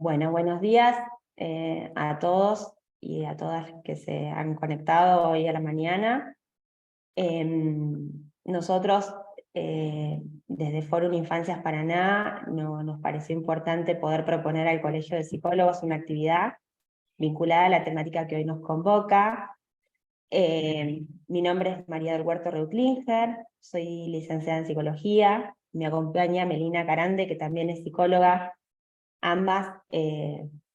Bueno, buenos días a todos y a todas que se han conectado hoy a la mañana. Nosotros, desde Fórum Infancias Paraná, nos pareció importante poder proponer al Colegio de Psicólogos una actividad vinculada a la temática que hoy nos convoca. Mi nombre es María del Huerto Reutlinger, soy licenciada en Psicología, me acompaña Melina Carande, que también es psicóloga, ambas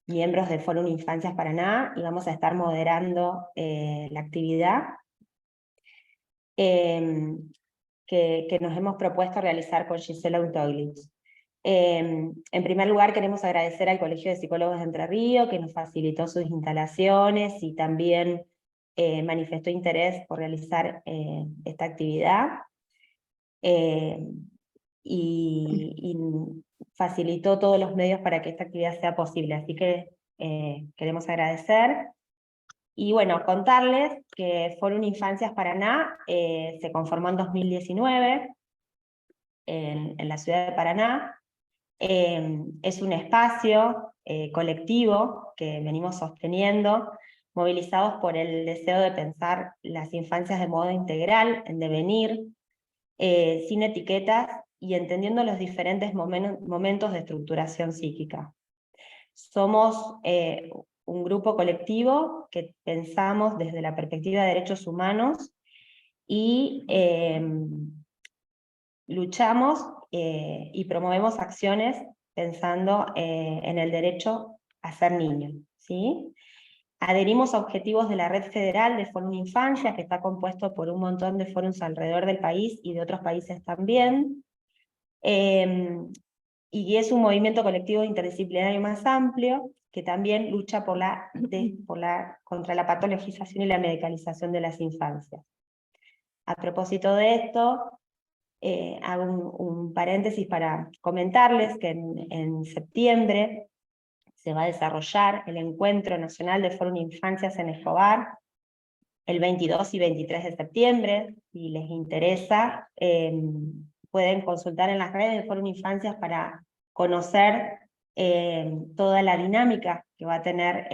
miembros de Fórum Infancias Paraná, y vamos a estar moderando la actividad que nos hemos propuesto realizar con Gisela Untoglich. En primer lugar, queremos agradecer al Colegio de Psicólogos de Entre Ríos, que nos facilitó sus instalaciones y también manifestó interés por realizar esta actividad. Y facilitó todos los medios para que esta actividad sea posible, así que queremos agradecer. Y bueno, contarles que Fórum Infancias Paraná se conformó en 2019 en la ciudad de Paraná. Es un espacio colectivo que venimos sosteniendo, movilizados por el deseo de pensar las infancias de modo integral, en devenir, sin etiquetas y entendiendo los diferentes momentos de estructuración psíquica. Somos un grupo colectivo que pensamos desde la perspectiva de derechos humanos y luchamos y promovemos acciones pensando en el derecho a ser niño, ¿sí? Adherimos a objetivos de la Red Federal de Fórum Infancia, que está compuesto por un montón de fórums alrededor del país y de otros países también. Y es un movimiento colectivo interdisciplinario más amplio, que también lucha contra la patologización y la medicalización de las infancias. A propósito de esto, hago un paréntesis para comentarles que en septiembre se va a desarrollar el Encuentro Nacional de Fórum Infancias en Escobar, el 22 y 23 de septiembre. Si les interesa, pueden consultar en las redes de Fórum Infancias para conocer toda la dinámica que va a tener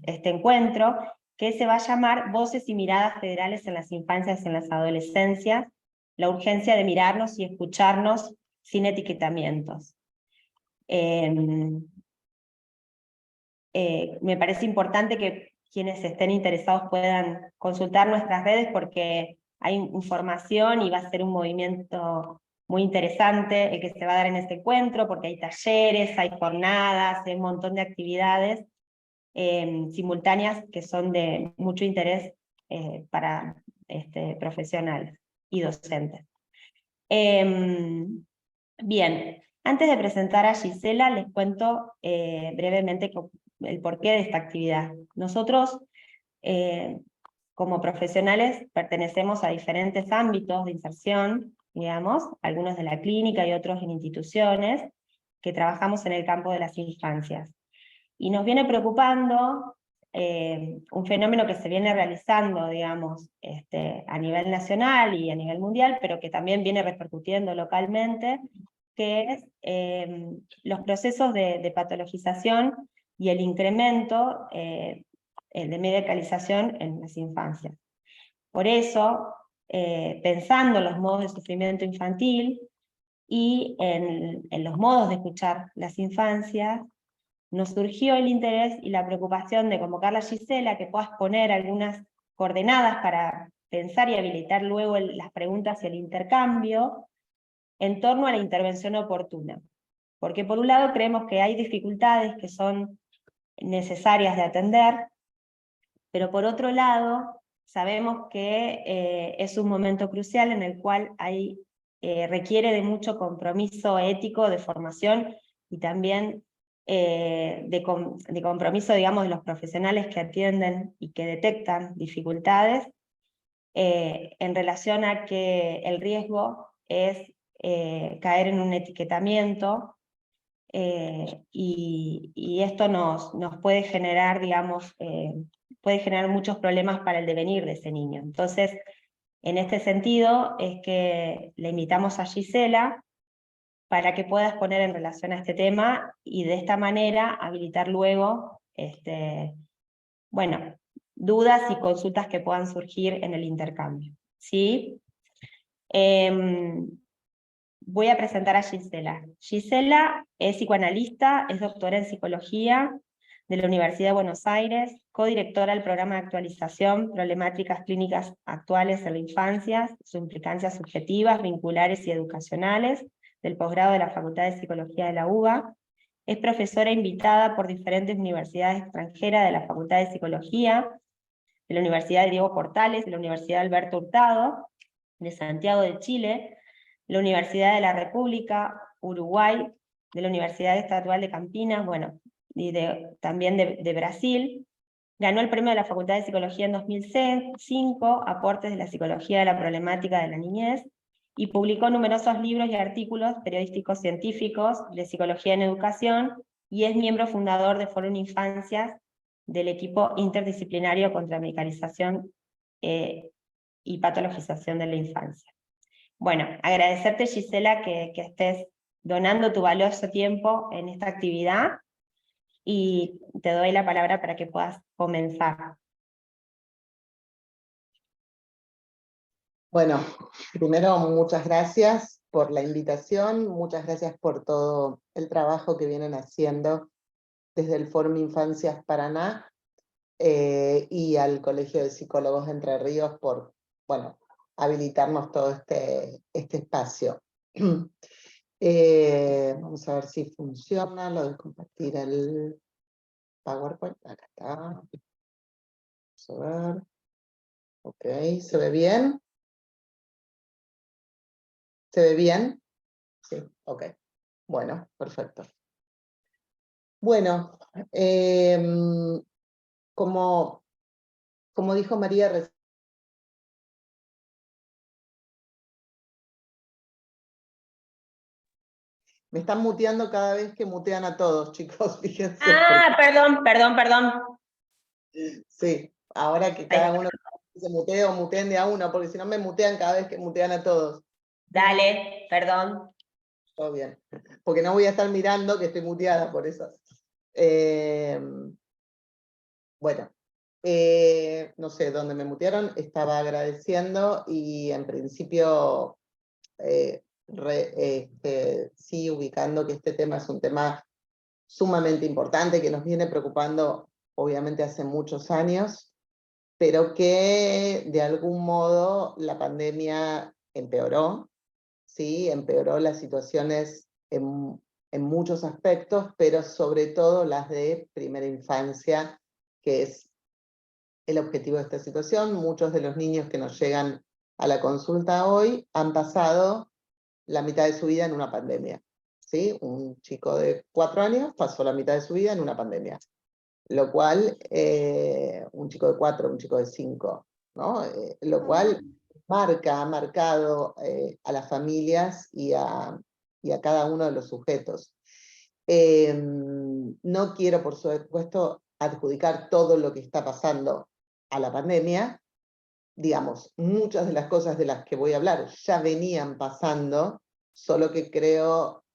este encuentro, que se va a llamar Voces y Miradas Federales en las Infancias y en las Adolescencias, la urgencia de mirarnos y escucharnos sin etiquetamientos. Me parece importante que quienes estén interesados puedan consultar nuestras redes porque hay información y va a ser un movimiento muy interesante el que se va a dar en este encuentro, porque hay talleres, hay jornadas, hay un montón de actividades simultáneas que son de mucho interés para profesionales y docentes. Bien, antes de presentar a Gisela, les cuento brevemente el porqué de esta actividad. Nosotros, como profesionales, pertenecemos a diferentes ámbitos de inserción, digamos, algunos de la clínica y otros en instituciones, que trabajamos en el campo de las infancias. Y nos viene preocupando un fenómeno que se viene realizando, digamos, a nivel nacional y a nivel mundial, pero que también viene repercutiendo localmente, que es los procesos de patologización y el incremento de medicalización en las infancias. Por eso, pensando en los modos de sufrimiento infantil y en los modos de escuchar las infancias, nos surgió el interés y la preocupación de convocar a Gisela, que pueda exponer algunas coordenadas para pensar y habilitar luego las preguntas y el intercambio en torno a la intervención oportuna. Porque por un lado creemos que hay dificultades que son necesarias de atender, pero por otro lado sabemos que es un momento crucial en el cual requiere de mucho compromiso ético, de formación y también de compromiso, digamos, de los profesionales que atienden y que detectan dificultades en relación a que el riesgo es caer en un etiquetamiento y esto nos puede generar, digamos, puede generar muchos problemas para el devenir de ese niño. Entonces, en este sentido es que le invitamos a Gisela para que puedas poner en relación a este tema y de esta manera habilitar luego, bueno, dudas y consultas que puedan surgir en el intercambio. ¿Sí? Voy a presentar a Gisela. Gisela es psicoanalista, es doctora en psicología de la Universidad de Buenos Aires, codirectora del programa de actualización Problemáticas Clínicas Actuales en la Infancia, sus implicancias subjetivas, vinculares y educacionales, del posgrado de la Facultad de Psicología de la UBA. Es profesora invitada por diferentes universidades extranjeras de la Facultad de Psicología, de la Universidad de Diego Portales, de la Universidad Alberto Hurtado, de Santiago de Chile, la Universidad de la República, Uruguay, de la Universidad Estatal de Campinas, bueno, y también de Brasil. Ganó el premio de la Facultad de Psicología en 2005, Aportes de la Psicología de la Problemática de la Niñez, y publicó numerosos libros y artículos periodísticos científicos de psicología en educación, y es miembro fundador de Fórum Infancias, del equipo interdisciplinario contra medicalización y patologización de la infancia. Bueno, agradecerte, Gisela, que estés donando tu valioso tiempo en esta actividad, y te doy la palabra para que puedas comenzar. Bueno, primero muchas gracias por la invitación, muchas gracias por todo el trabajo que vienen haciendo desde el Fórum Infancias Paraná y al Colegio de Psicólogos Entre Ríos por, bueno, habilitarnos todo este espacio. Vamos a ver si funciona lo de compartir el PowerPoint. Acá está. Vamos a ver. Ok, ¿se ve bien? ¿Se ve bien? Sí, ok. Bueno, perfecto. Bueno, como dijo María recién, me están muteando cada vez que mutean a todos, chicos, fíjense. Ah, perdón. Sí, ahora que cada uno se mutee o muteen de a uno, porque si no me mutean cada vez que mutean a todos. Dale, perdón. Todo bien, porque no voy a estar mirando que estoy muteada por eso. Bueno, no sé dónde me mutearon, estaba agradeciendo y en principio sí ubicando que este tema es un tema sumamente importante que nos viene preocupando obviamente hace muchos años, pero que de algún modo la pandemia empeoró, ¿sí? Empeoró las situaciones en muchos aspectos, pero sobre todo las de primera infancia, que es el objetivo de esta situación. Muchos de los niños que nos llegan a la consulta hoy han pasado la mitad de su vida en una pandemia, ¿sí? Un chico de 4 años pasó la mitad de su vida en una pandemia, lo cual, un chico de 4, un chico de 5, ¿no? Lo cual ha marcado a las familias y a cada uno de los sujetos. No quiero, por supuesto, adjudicar todo lo que está pasando a la pandemia. Digamos, muchas de las cosas de las que voy a hablar ya venían pasando, solo que creo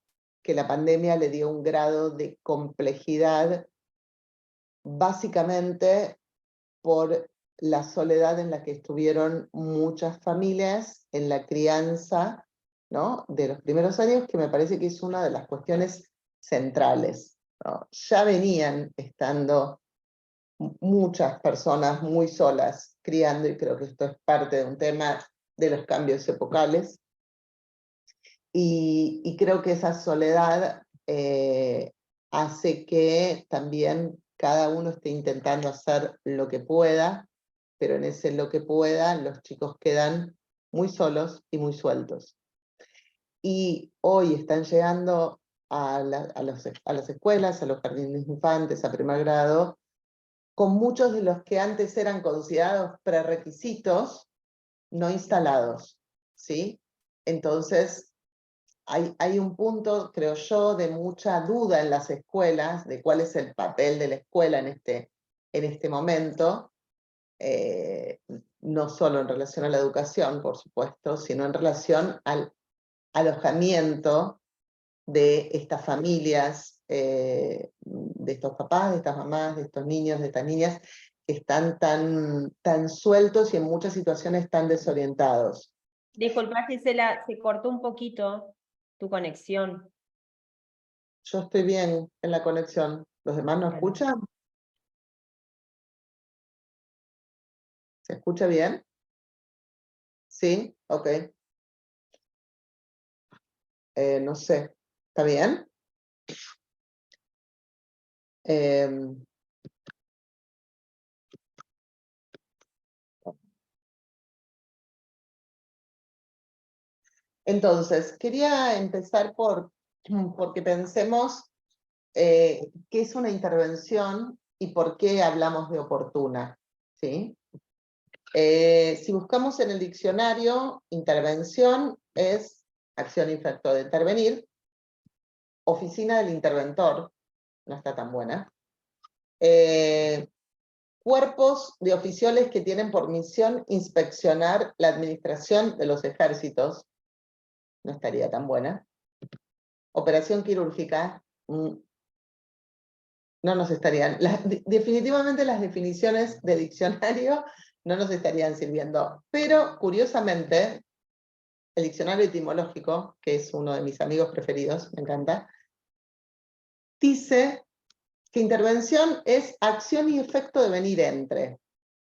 que la pandemia le dio un grado de complejidad, básicamente por la soledad en la que estuvieron muchas familias en la crianza, ¿no?, de los primeros años, que me parece que es una de las cuestiones centrales, ¿no? Ya venían estando muchas personas muy solas criando, y creo que esto es parte de un tema de los cambios epocales, y creo que esa soledad hace que también cada uno esté intentando hacer lo que pueda, pero en ese lo que pueda los chicos quedan muy solos y muy sueltos. Y hoy están llegando a las escuelas, a los jardines de infantes, a primer grado, con muchos de los que antes eran considerados prerequisitos no instalados, ¿sí? Entonces, hay un punto, creo yo, de mucha duda en las escuelas, de cuál es el papel de la escuela en este momento, no solo en relación a la educación, por supuesto, sino en relación al alojamiento de estas familias, de estos papás, de estas mamás, de estos niños, de estas niñas, que están tan sueltos y en muchas situaciones tan desorientados. Disculpa, Gisela, se cortó un poquito tu conexión. Yo estoy bien en la conexión. ¿Los demás no escuchan? ¿Se escucha bien? ¿Sí? Ok. No sé. ¿Está bien? Em, Entonces, quería empezar porque pensemos qué es una intervención y por qué hablamos de oportuna, ¿sí? Si buscamos en el diccionario, intervención es acción infractor de intervenir, oficina del interventor, no está tan buena, cuerpos de oficiales que tienen por misión inspeccionar la administración de los ejércitos, no estaría tan buena, operación quirúrgica, no nos estarían, definitivamente las definiciones de diccionario no nos estarían sirviendo, pero curiosamente, el diccionario etimológico, que es uno de mis amigos preferidos, me encanta, dice que intervención es acción y efecto de venir entre,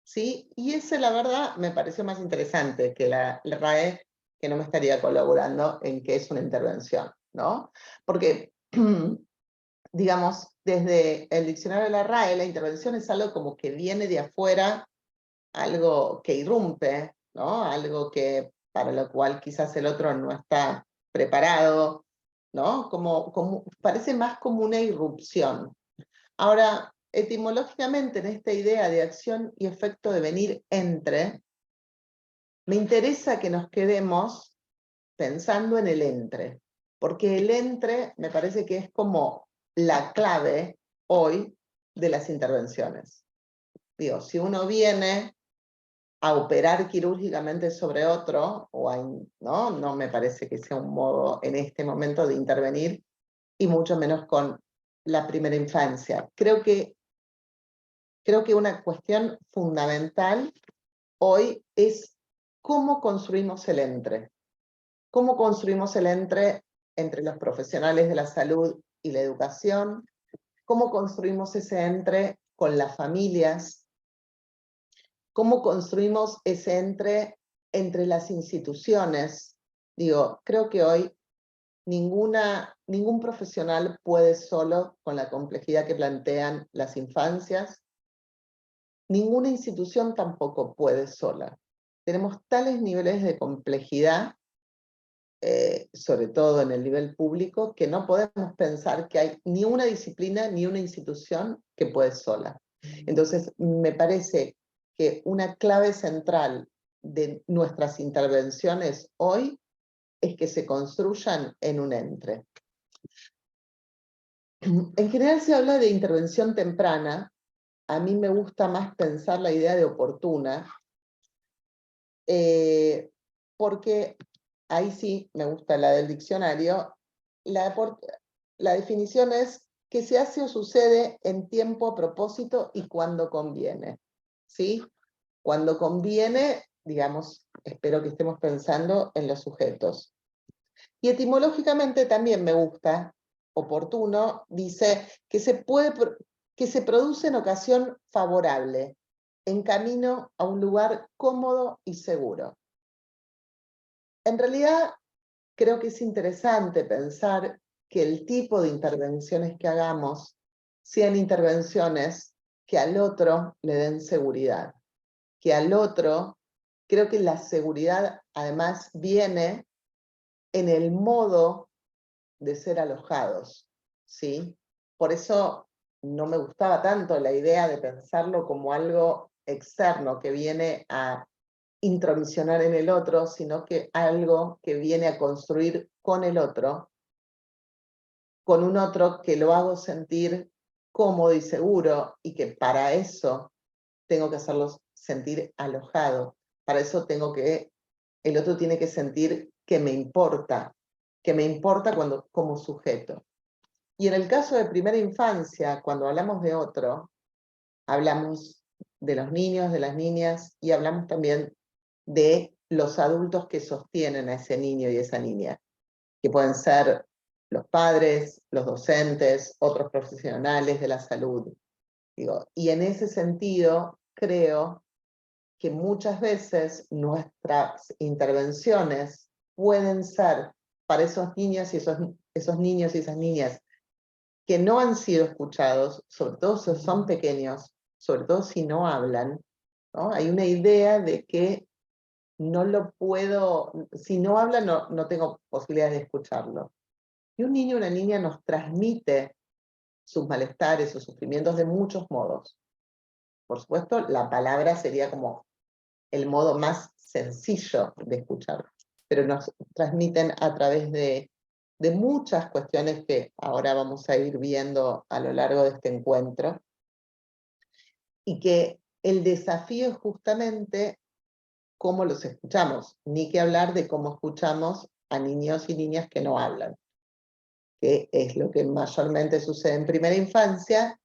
¿sí? Y ese, la verdad, me pareció más interesante que la RAE, que no me estaría colaborando en qué es una intervención, ¿no? Porque, digamos, desde el diccionario de la RAE, la intervención es algo como que viene de afuera, algo que irrumpe, ¿no? Algo que para lo cual quizás el otro no está preparado, ¿no? Parece más como una irrupción. Ahora, etimológicamente, en esta idea de acción y efecto de venir entre, me interesa que nos quedemos pensando en el entre, porque el entre me parece que es como la clave hoy de las intervenciones. Digo, si uno viene a operar quirúrgicamente sobre otro, no me parece que sea un modo en este momento de intervenir, y mucho menos con la primera infancia. Creo que una cuestión fundamental hoy es cómo construimos el entre. Cómo construimos el entre los profesionales de la salud y la educación, cómo construimos ese entre con las familias, cómo construimos ese entre las instituciones. Digo, creo que hoy ningún profesional puede solo con la complejidad que plantean las infancias. Ninguna institución tampoco puede sola. Tenemos tales niveles de complejidad, sobre todo en el nivel público, que no podemos pensar que hay ni una disciplina ni una institución que puede sola. Entonces, me parece que una clave central de nuestras intervenciones hoy es que se construyan en un entre. En general se habla de intervención temprana. A mí me gusta más pensar la idea de oportuna, porque ahí sí me gusta la del diccionario. La definición es que se hace o sucede en tiempo, a propósito y cuando conviene, ¿sí? Cuando conviene, digamos, espero que estemos pensando en los sujetos. Y etimológicamente también me gusta, oportuno, dice que se produce en ocasión favorable, en camino a un lugar cómodo y seguro. En realidad, creo que es interesante pensar que el tipo de intervenciones que hagamos sean intervenciones que al otro le den seguridad, que al otro, creo que la seguridad además viene en el modo de ser alojados, ¿sí? Por eso no me gustaba tanto la idea de pensarlo como algo externo que viene a intromisionar en el otro, sino que algo que viene a construir con el otro, con un otro que lo hago sentir cómodo y seguro, y que para eso tengo que hacerlo sentir alojado. Para eso el otro tiene que sentir que me importa, que me importa como sujeto. Y en el caso de primera infancia, cuando hablamos de otro, hablamos de los niños, de las niñas, y hablamos también de los adultos que sostienen a ese niño y esa niña, que pueden ser los padres, los docentes, otros profesionales de la salud. Digo, y en ese sentido, creo que muchas veces nuestras intervenciones pueden ser para esos niños y esos niños y esas niñas que no han sido escuchados, sobre todo si son pequeños, sobre todo si no hablan, ¿no? Hay una idea de que no lo puedo, si no habla no tengo posibilidad de escucharlo. Y un niño o una niña nos transmite sus malestares, sus sufrimientos de muchos modos. Por supuesto, la palabra sería como el modo más sencillo de escuchar, pero nos transmiten a través de muchas cuestiones que ahora vamos a ir viendo a lo largo de este encuentro, y que el desafío es justamente cómo los escuchamos, ni que hablar de cómo escuchamos a niños y niñas que no hablan, que es lo que mayormente sucede en primera infancia,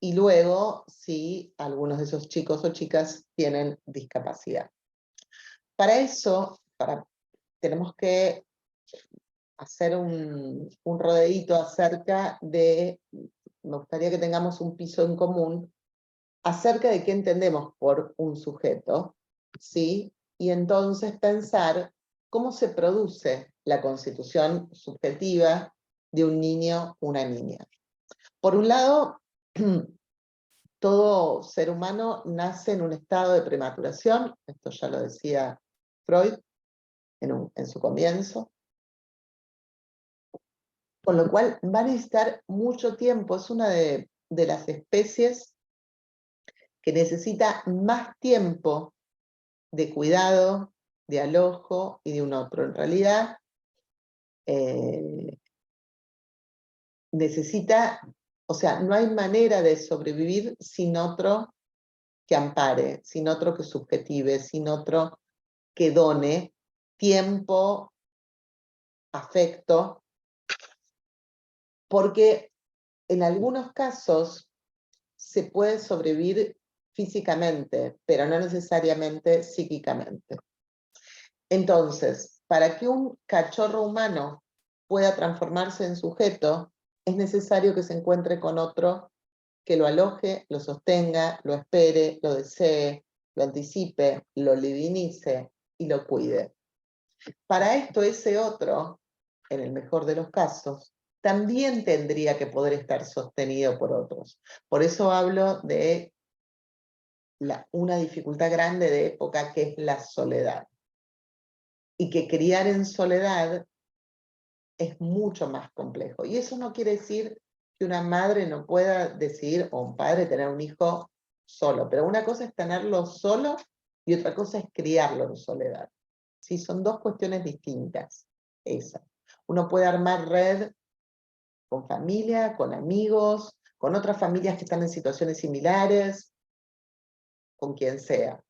y luego si algunos de esos chicos o chicas tienen discapacidad. Para eso, tenemos que hacer un rodeíto acerca de, me gustaría que tengamos un piso en común, acerca de qué entendemos por un sujeto, ¿sí? Y entonces pensar cómo se produce la constitución subjetiva de un niño o una niña. Por un lado, todo ser humano nace en un estado de prematuración, esto ya lo decía Freud en su comienzo, con lo cual va a necesitar mucho tiempo, es una de las especies que necesita más tiempo de cuidado, de alojo y de un otro. En realidad, necesita, o sea, no hay manera de sobrevivir sin otro que ampare, sin otro que subjetive, sin otro que done tiempo, afecto, porque en algunos casos se puede sobrevivir físicamente, pero no necesariamente psíquicamente. Entonces, para que un cachorro humano pueda transformarse en sujeto, es necesario que se encuentre con otro que lo aloje, lo sostenga, lo espere, lo desee, lo anticipe, lo divinice y lo cuide. Para esto, ese otro, en el mejor de los casos, también tendría que poder estar sostenido por otros. Por eso hablo de una dificultad grande de época, que es la soledad. Y que criar en soledad es mucho más complejo. Y eso no quiere decir que una madre no pueda decidir, o un padre tener un hijo solo, pero una cosa es tenerlo solo y otra cosa es criarlo en soledad. ¿Sí? Son dos cuestiones distintas, esas. Uno puede armar red con familia, con amigos, con otras familias que están en situaciones similares, con quien sea.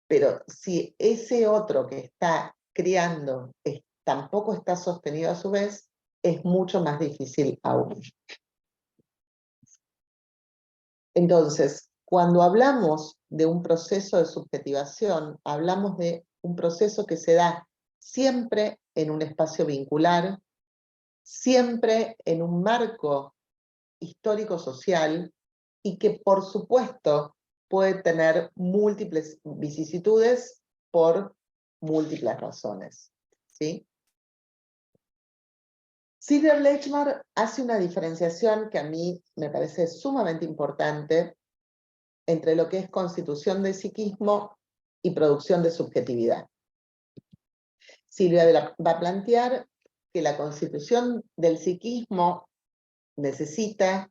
Pero si ese otro que está criando tampoco está sostenido a su vez, es mucho más difícil aún. Entonces, cuando hablamos de un proceso de subjetivación, hablamos de un proceso que se da siempre en un espacio vincular, siempre en un marco histórico-social, y que por supuesto puede tener múltiples vicisitudes por múltiples razones, ¿sí? Silvia Lechmar hace una diferenciación que a mí me parece sumamente importante entre lo que es constitución de psiquismo y producción de subjetividad. Silvia va a plantear que la constitución del psiquismo necesita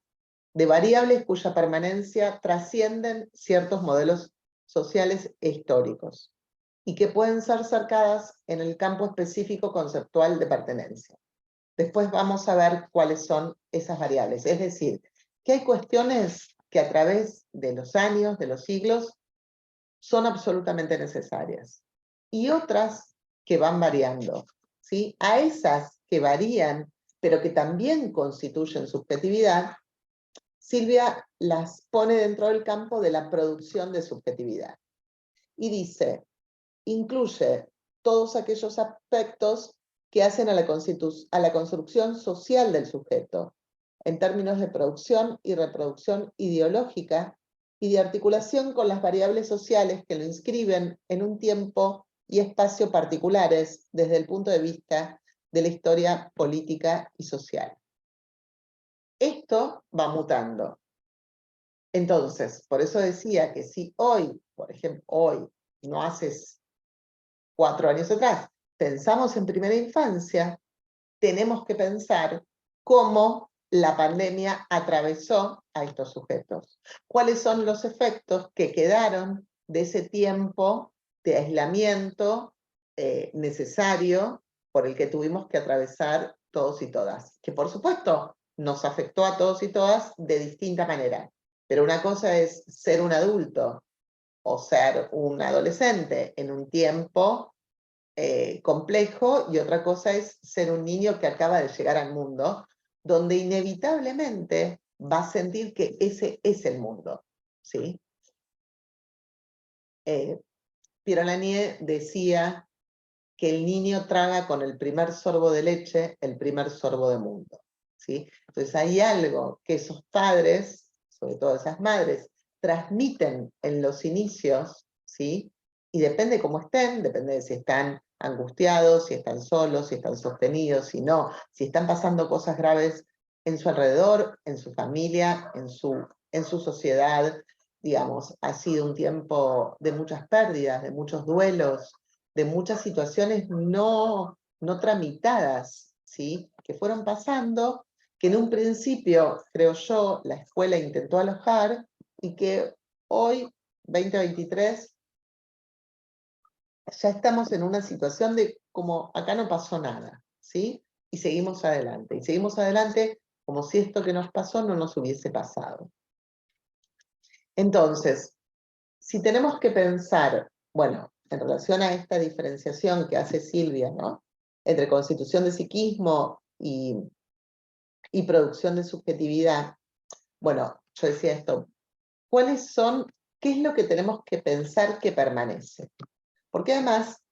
de variables cuya permanencia trascienden ciertos modelos sociales e históricos, y que pueden ser cercadas en el campo específico conceptual de pertenencia. Después vamos a ver cuáles son esas variables. Es decir, que hay cuestiones que a través de los años, de los siglos, son absolutamente necesarias, y otras que van variando. ¿sí? A esas que varían, pero que también constituyen subjetividad, Silvia las pone dentro del campo de la producción de subjetividad. Y dice, incluye todos aquellos aspectos que hacen a la construcción social del sujeto, en términos de producción y reproducción ideológica y de articulación con las variables sociales que lo inscriben en un tiempo y espacio particulares desde el punto de vista de la historia política y social. Esto va mutando. Entonces, por eso decía que si hoy, por ejemplo, hoy, no haces 4 años atrás, pensamos en primera infancia, tenemos que pensar cómo la pandemia atravesó a estos sujetos. ¿Cuáles son los efectos que quedaron de ese tiempo de aislamiento necesario por el que tuvimos que atravesar todos y todas? Que por supuesto nos afectó a todos y todas de distinta manera. Pero una cosa es ser un adulto o ser un adolescente en un tiempo complejo, y otra cosa es ser un niño que acaba de llegar al mundo, donde inevitablemente va a sentir que ese es el mundo, ¿sí? Piero Lanier decía que el niño traga con el primer sorbo de leche el primer sorbo de mundo, ¿sí? Entonces hay algo que esos padres, sobre todo esas madres, transmiten en los inicios, ¿sí? Y depende cómo estén, depende de si están angustiados, si están solos, si están sostenidos, si no, si están pasando cosas graves en su alrededor, en su familia, en su sociedad. Digamos, ha sido un tiempo de muchas pérdidas, de muchos duelos, de muchas situaciones no tramitadas, ¿sí? Que fueron pasando, que en un principio, creo yo, la escuela intentó alojar, y que hoy, 2023, ya estamos en una situación de como acá no pasó nada, ¿sí? Y seguimos adelante como si esto que nos pasó no nos hubiese pasado. Entonces, si tenemos que pensar, bueno, en relación a esta diferenciación que hace Silvia, ¿no? Entre constitución de psiquismo y producción de subjetividad, bueno, yo decía esto, ¿qué es lo que tenemos que pensar que permanece? Porque además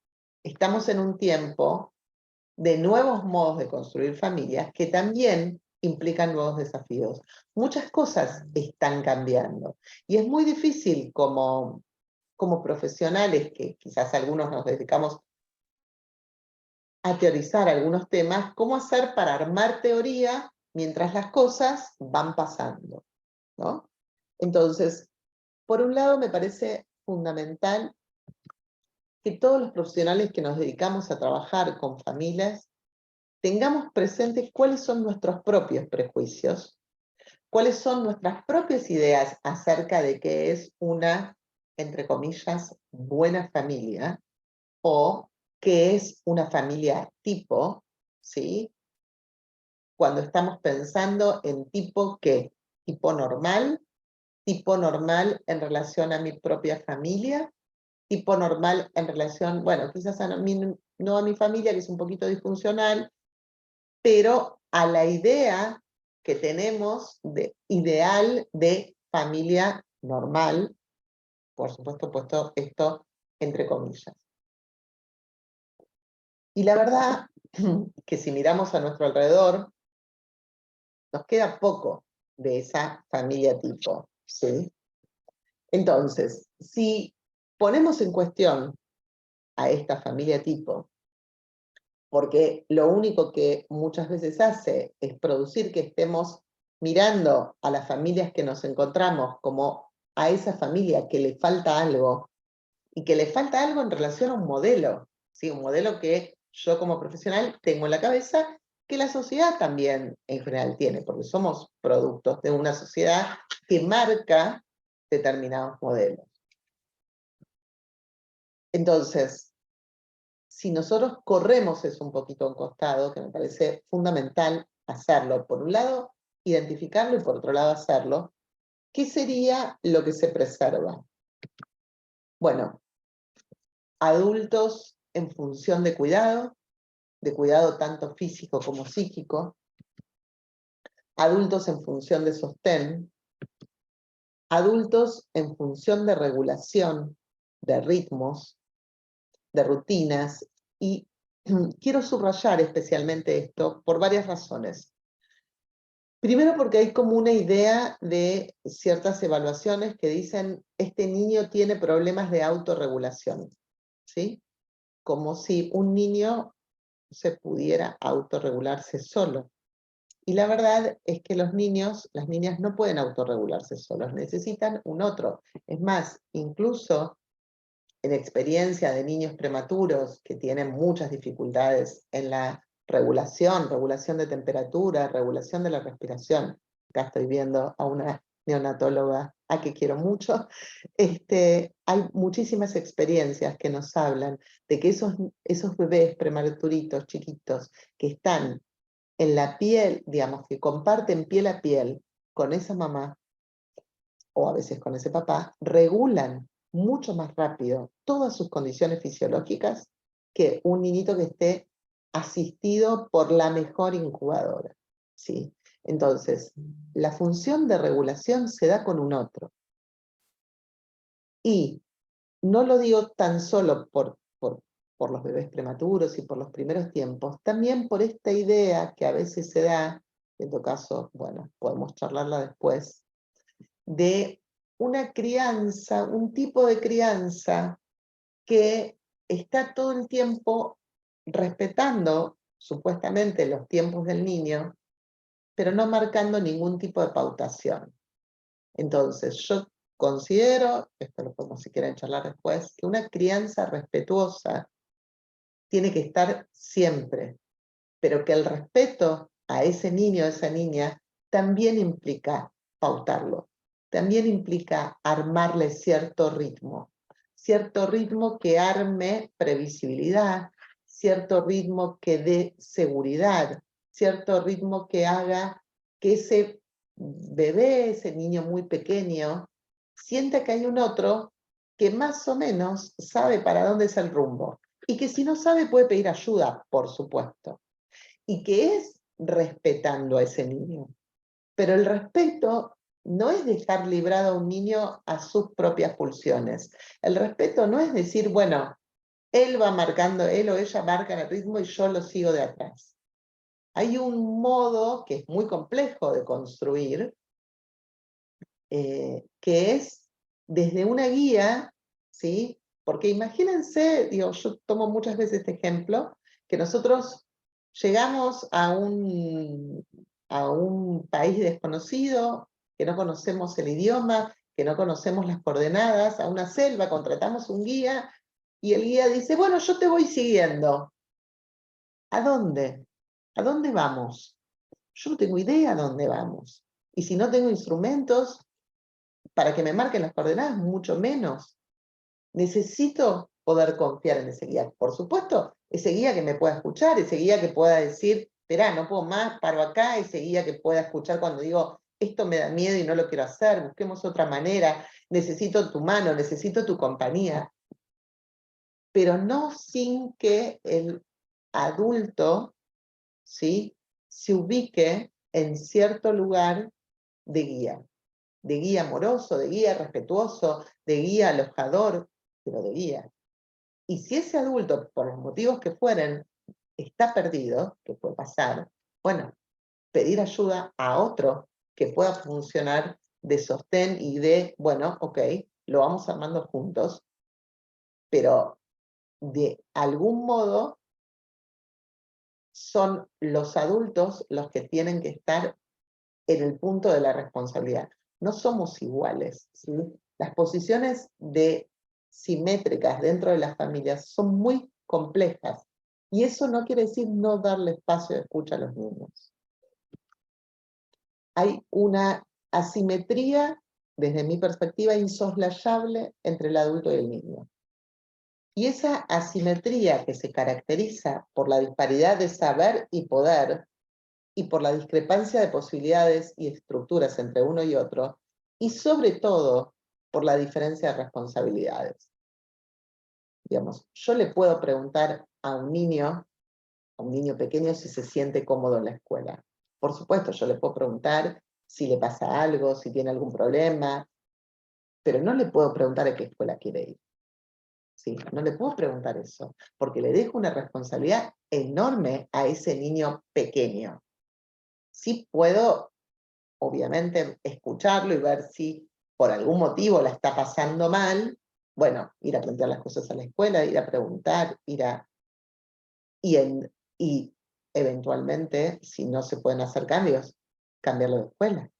estamos en un tiempo de nuevos modos de construir familias que también implican nuevos desafíos. Muchas cosas están cambiando y es muy difícil como profesionales, que quizás algunos nos dedicamos a teorizar algunos temas, cómo hacer para armar teoría mientras las cosas van pasando, ¿no? Entonces, por un lado me parece fundamental que todos los profesionales que nos dedicamos a trabajar con familias tengamos presentes cuáles son nuestros propios prejuicios, cuáles son nuestras propias ideas acerca de qué es una, entre comillas, buena familia, o qué es una familia tipo, ¿sí? Cuando estamos pensando en tipo ¿qué? Tipo normal en relación a mi propia familia, tipo normal en relación, bueno, quizás no a mi familia, que es un poquito disfuncional, pero a la idea que tenemos de ideal de familia normal, por supuesto, puesto esto entre comillas. Y la verdad que si miramos a nuestro alrededor, nos queda poco de esa familia tipo, ¿sí? Entonces, si ponemos en cuestión a esta familia tipo, porque lo único que muchas veces hace es producir que estemos mirando a las familias que nos encontramos como a esa familia que le falta algo, y que le falta algo en relación a un modelo, ¿sí? Un modelo que yo como profesional tengo en la cabeza, que la sociedad también en general tiene, porque somos productos de una sociedad que marca determinados modelos. Entonces, si nosotros corremos eso un poquito a un costado, que me parece fundamental hacerlo, por un lado, identificarlo, y por otro lado hacerlo, ¿qué sería lo que se preserva? Bueno, adultos en función de cuidado, de cuidado tanto físico como psíquico, adultos en función de sostén, adultos en función de regulación, de ritmos, de rutinas, y quiero subrayar especialmente esto por varias razones. Primero porque hay como una idea de ciertas evaluaciones que dicen, este niño tiene problemas de autorregulación, ¿sí? Como si un niño se pudiera autorregularse solo. Y la verdad es que los niños, las niñas no pueden autorregularse solos, necesitan un otro. Es más, incluso en experiencia de niños prematuros que tienen muchas dificultades en la regulación de temperatura, regulación de la respiración. Acá estoy viendo a una neonatóloga a que quiero mucho. Hay muchísimas experiencias que nos hablan de que esos bebés prematuritos, chiquitos, que están en la piel, digamos, que comparten piel a piel con esa mamá, o a veces con ese papá, regulan mucho más rápido todas sus condiciones fisiológicas que un niñito que esté asistido por la mejor incubadora, ¿sí? Entonces, la función de regulación se da con un otro. Y no lo digo tan solo por los bebés prematuros y por los primeros tiempos, también por esta idea que a veces se da, en todo caso, bueno, podemos charlarla después, de una crianza, un tipo de crianza que está todo el tiempo respetando supuestamente los tiempos del niño, pero no marcando ningún tipo de pautación. Entonces, yo considero, esto lo podemos si quieren charlar después, que una crianza respetuosa tiene que estar siempre, pero que el respeto a ese niño o esa niña también implica pautarlo, también implica armarle cierto ritmo que arme previsibilidad, cierto ritmo que dé seguridad, cierto ritmo que haga que ese bebé, ese niño muy pequeño, sienta que hay un otro que más o menos sabe para dónde es el rumbo. Y que si no sabe puede pedir ayuda, por supuesto. Y que es respetando a ese niño. Pero el respeto no es dejar librado a un niño a sus propias pulsiones. El respeto no es decir, bueno, él va marcando, él o ella marca el ritmo y yo lo sigo de atrás. Hay un modo que es muy complejo de construir, que es desde una guía, ¿sí? Porque imagínense, digo, yo tomo muchas veces este ejemplo, que nosotros llegamos a un país desconocido, que no conocemos el idioma, que no conocemos las coordenadas, a una selva, contratamos un guía, y el guía dice, bueno, yo te voy siguiendo. ¿A dónde? ¿A dónde vamos? Yo no tengo idea a dónde vamos. Y si no tengo instrumentos para que me marquen las coordenadas, mucho menos. Necesito poder confiar en ese guía. Por supuesto, ese guía que me pueda escuchar, ese guía que pueda decir, esperá, no puedo más, paro acá, ese guía que pueda escuchar cuando digo, esto me da miedo y no lo quiero hacer, busquemos otra manera, necesito tu mano, necesito tu compañía. Pero no sin que el adulto, ¿sí?, se ubique en cierto lugar de guía amoroso, de guía respetuoso, de guía alojador, pero de guía. Y si ese adulto, por los motivos que fueren, está perdido, que puede pasar, bueno, pedir ayuda a otro que pueda funcionar de sostén y de, bueno, ok, lo vamos armando juntos, pero de algún modo son los adultos los que tienen que estar en el punto de la responsabilidad. No somos iguales, ¿sí? Las posiciones simétricas dentro de las familias son muy complejas. Y eso no quiere decir no darle espacio de escucha a los niños. Hay una asimetría, desde mi perspectiva, insoslayable entre el adulto y el niño. Y esa asimetría que se caracteriza por la disparidad de saber y poder, y por la discrepancia de posibilidades y estructuras entre uno y otro, y sobre todo por la diferencia de responsabilidades. Digamos, yo le puedo preguntar a un niño, a un niño pequeño si se siente cómodo en la escuela. Por supuesto, yo le puedo preguntar si le pasa algo, si tiene algún problema, pero no le puedo preguntar a qué escuela quiere ir. ¿Sí? No le puedo preguntar eso, porque le dejo una responsabilidad enorme a ese niño pequeño. Sí puedo, obviamente, escucharlo y ver si por algún motivo la está pasando mal, bueno, ir a plantear las cosas a la escuela, ir a preguntar, y eventualmente, si no se pueden hacer cambios, cambiarlo de escuela.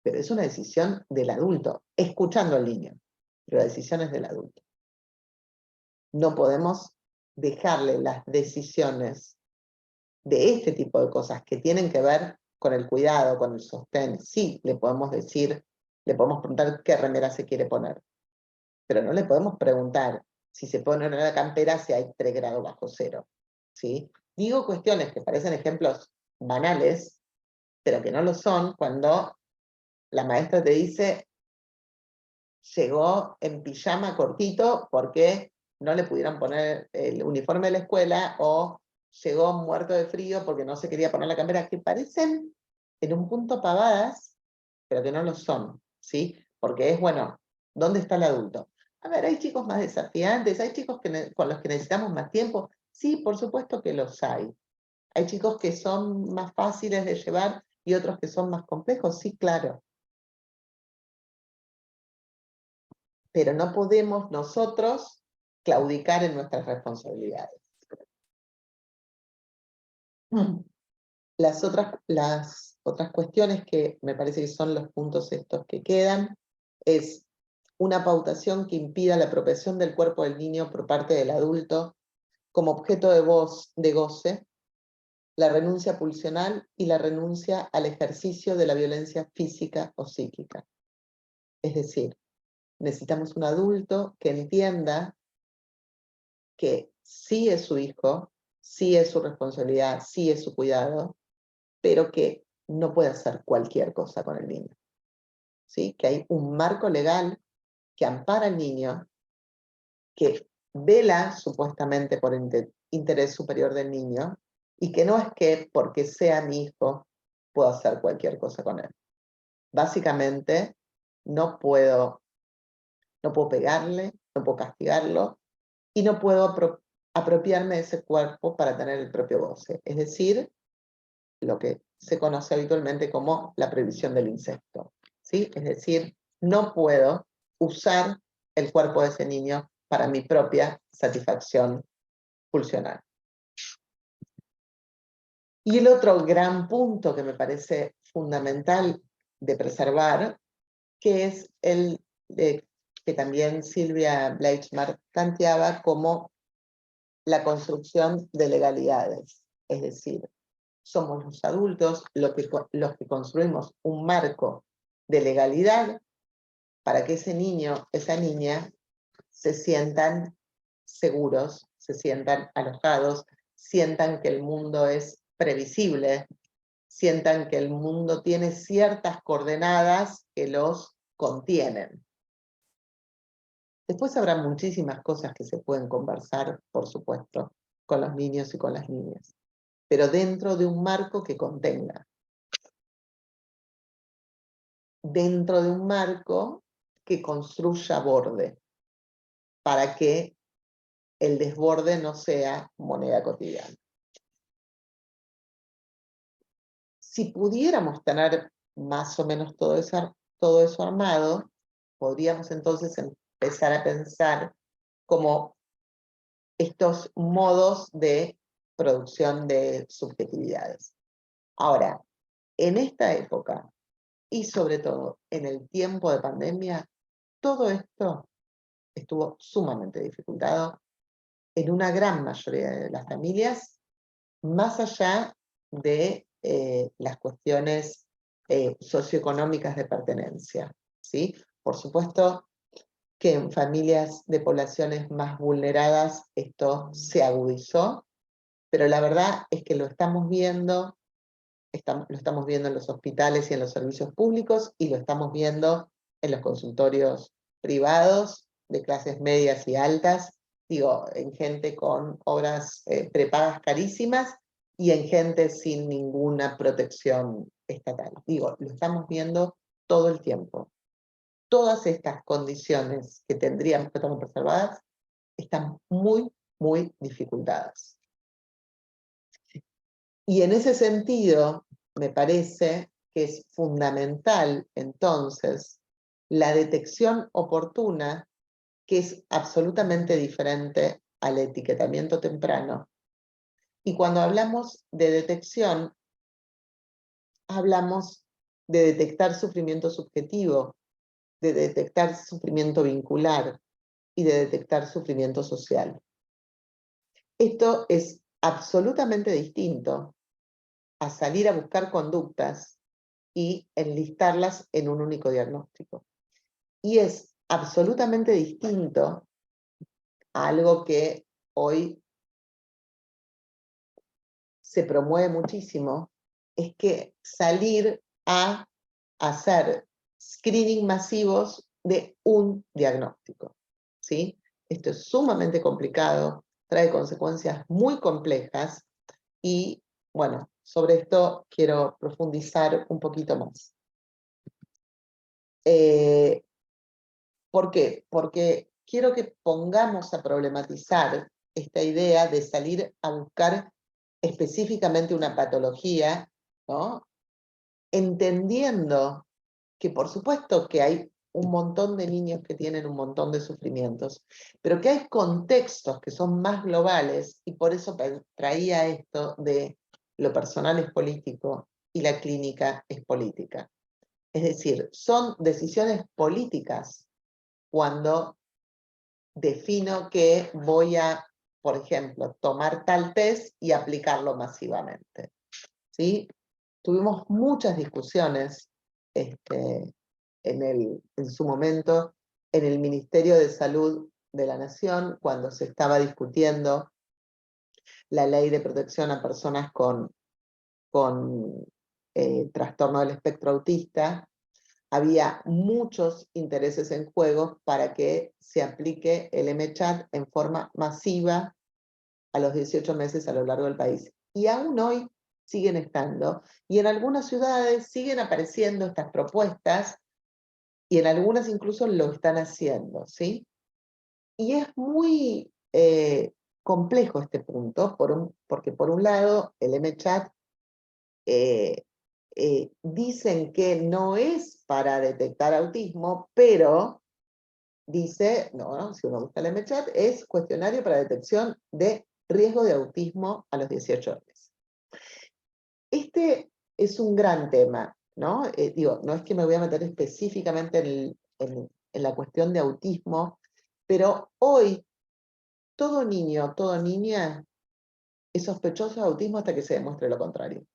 Pero es una decisión del adulto, escuchando al niño, pero la decisión es del adulto. No podemos dejarle las decisiones de este tipo de cosas que tienen que ver con el cuidado, con el sostén. Sí, le podemos decir, le podemos preguntar qué remera se quiere poner, pero no le podemos preguntar si se pone una campera si hay 3 grados bajo cero. ¿Sí? Digo cuestiones que parecen ejemplos banales, pero que no lo son cuando la maestra te dice, llegó en pijama cortito porque no le pudieron poner el uniforme de la escuela, o llegó muerto de frío porque no se quería poner la campera, que parecen en un punto pavadas, pero que no lo son, ¿sí? Porque es, bueno, ¿dónde está el adulto? A ver, hay chicos más desafiantes, hay chicos con los que necesitamos más tiempo, sí, por supuesto que los hay. Hay chicos que son más fáciles de llevar y otros que son más complejos, sí, claro. Pero no podemos nosotros claudicar en nuestras responsabilidades. Las otras cuestiones que me parece que son los puntos estos que quedan, es una pautación que impida la apropiación del cuerpo del niño por parte del adulto como objeto de goce, la renuncia pulsional y la renuncia al ejercicio de la violencia física o psíquica. Es decir, necesitamos un adulto que entienda que sí es su hijo, sí es su responsabilidad, sí es su cuidado, pero que no puede hacer cualquier cosa con el niño. ¿Sí? Que hay un marco legal que ampara al niño, que vela supuestamente por interés superior del niño, y que no es que porque sea mi hijo puedo hacer cualquier cosa con él. Básicamente, no puedo pegarle, no puedo castigarlo, y no puedo apropiarme de ese cuerpo para tener el propio goce. Es decir, lo que se conoce habitualmente como la prohibición del incesto. ¿Sí? Es decir, no puedo usar el cuerpo de ese niño para mi propia satisfacción pulsional. Y el otro gran punto que me parece fundamental de preservar, que es el que también Silvia Bleichmar planteaba como la construcción de legalidades. Es decir, somos los adultos los que construimos un marco de legalidad para que ese niño, esa niña, se sientan seguros, se sientan alojados, sientan que el mundo es previsible, sientan que el mundo tiene ciertas coordenadas que los contienen. Después habrá muchísimas cosas que se pueden conversar, por supuesto, con los niños y con las niñas, pero dentro de un marco que contenga. Dentro de un marco que construya borde, para que el desborde no sea moneda cotidiana. Si pudiéramos tener más o menos todo eso armado, podríamos entonces empezar a pensar como estos modos de producción de subjetividades. Ahora, en esta época, y sobre todo en el tiempo de pandemia, todo esto estuvo sumamente dificultado en una gran mayoría de las familias, más allá de las cuestiones socioeconómicas de pertenencia, ¿sí? Por supuesto que en familias de poblaciones más vulneradas esto se agudizó, pero la verdad es que lo estamos viendo en los hospitales y en los servicios públicos, y lo estamos viendo en los consultorios privados de clases medias y altas, digo, en gente con obras prepagas carísimas, y en gente sin ninguna protección estatal. Digo, lo estamos viendo todo el tiempo. Todas estas condiciones que tendríamos que estar preservadas están muy, muy dificultadas. Y en ese sentido, me parece que es fundamental, entonces, la detección oportuna, que es absolutamente diferente al etiquetamiento temprano. Y cuando hablamos de detección, hablamos de detectar sufrimiento subjetivo, de detectar sufrimiento vincular y de detectar sufrimiento social. Esto es absolutamente distinto a salir a buscar conductas y enlistarlas en un único diagnóstico. Y es absolutamente distinto a algo que hoy se promueve muchísimo, es que salir a hacer screening masivos de un diagnóstico, ¿sí? Esto es sumamente complicado, trae consecuencias muy complejas y, bueno, sobre esto quiero profundizar un poquito más. ¿Por qué? Porque quiero que pongamos a problematizar esta idea de salir a buscar específicamente una patología, ¿no? Entendiendo que por supuesto que hay un montón de niños que tienen un montón de sufrimientos, pero que hay contextos que son más globales, y por eso traía esto de lo personal es político y la clínica es política. Es decir, son decisiones políticas cuando defino que voy a, por ejemplo, tomar tal test y aplicarlo masivamente, ¿sí? Tuvimos muchas discusiones en su momento en el Ministerio de Salud de la Nación, cuando se estaba discutiendo la ley de protección a personas con trastorno del espectro autista. Había muchos intereses en juego para que se aplique el MChat en forma masiva a los 18 meses a lo largo del país. Y aún hoy siguen estando, y en algunas ciudades siguen apareciendo estas propuestas, y en algunas incluso lo están haciendo, ¿sí? Y es muy complejo este punto, porque por un lado el MChat dicen que no es para detectar autismo, pero dice, no, si uno busca el MChat, es cuestionario para detección de riesgo de autismo a los 18 años. Este es un gran tema, ¿no? Digo, no es que me voy a meter específicamente en la cuestión de autismo, pero hoy todo niño, toda niña es sospechoso de autismo hasta que se demuestre lo contrario.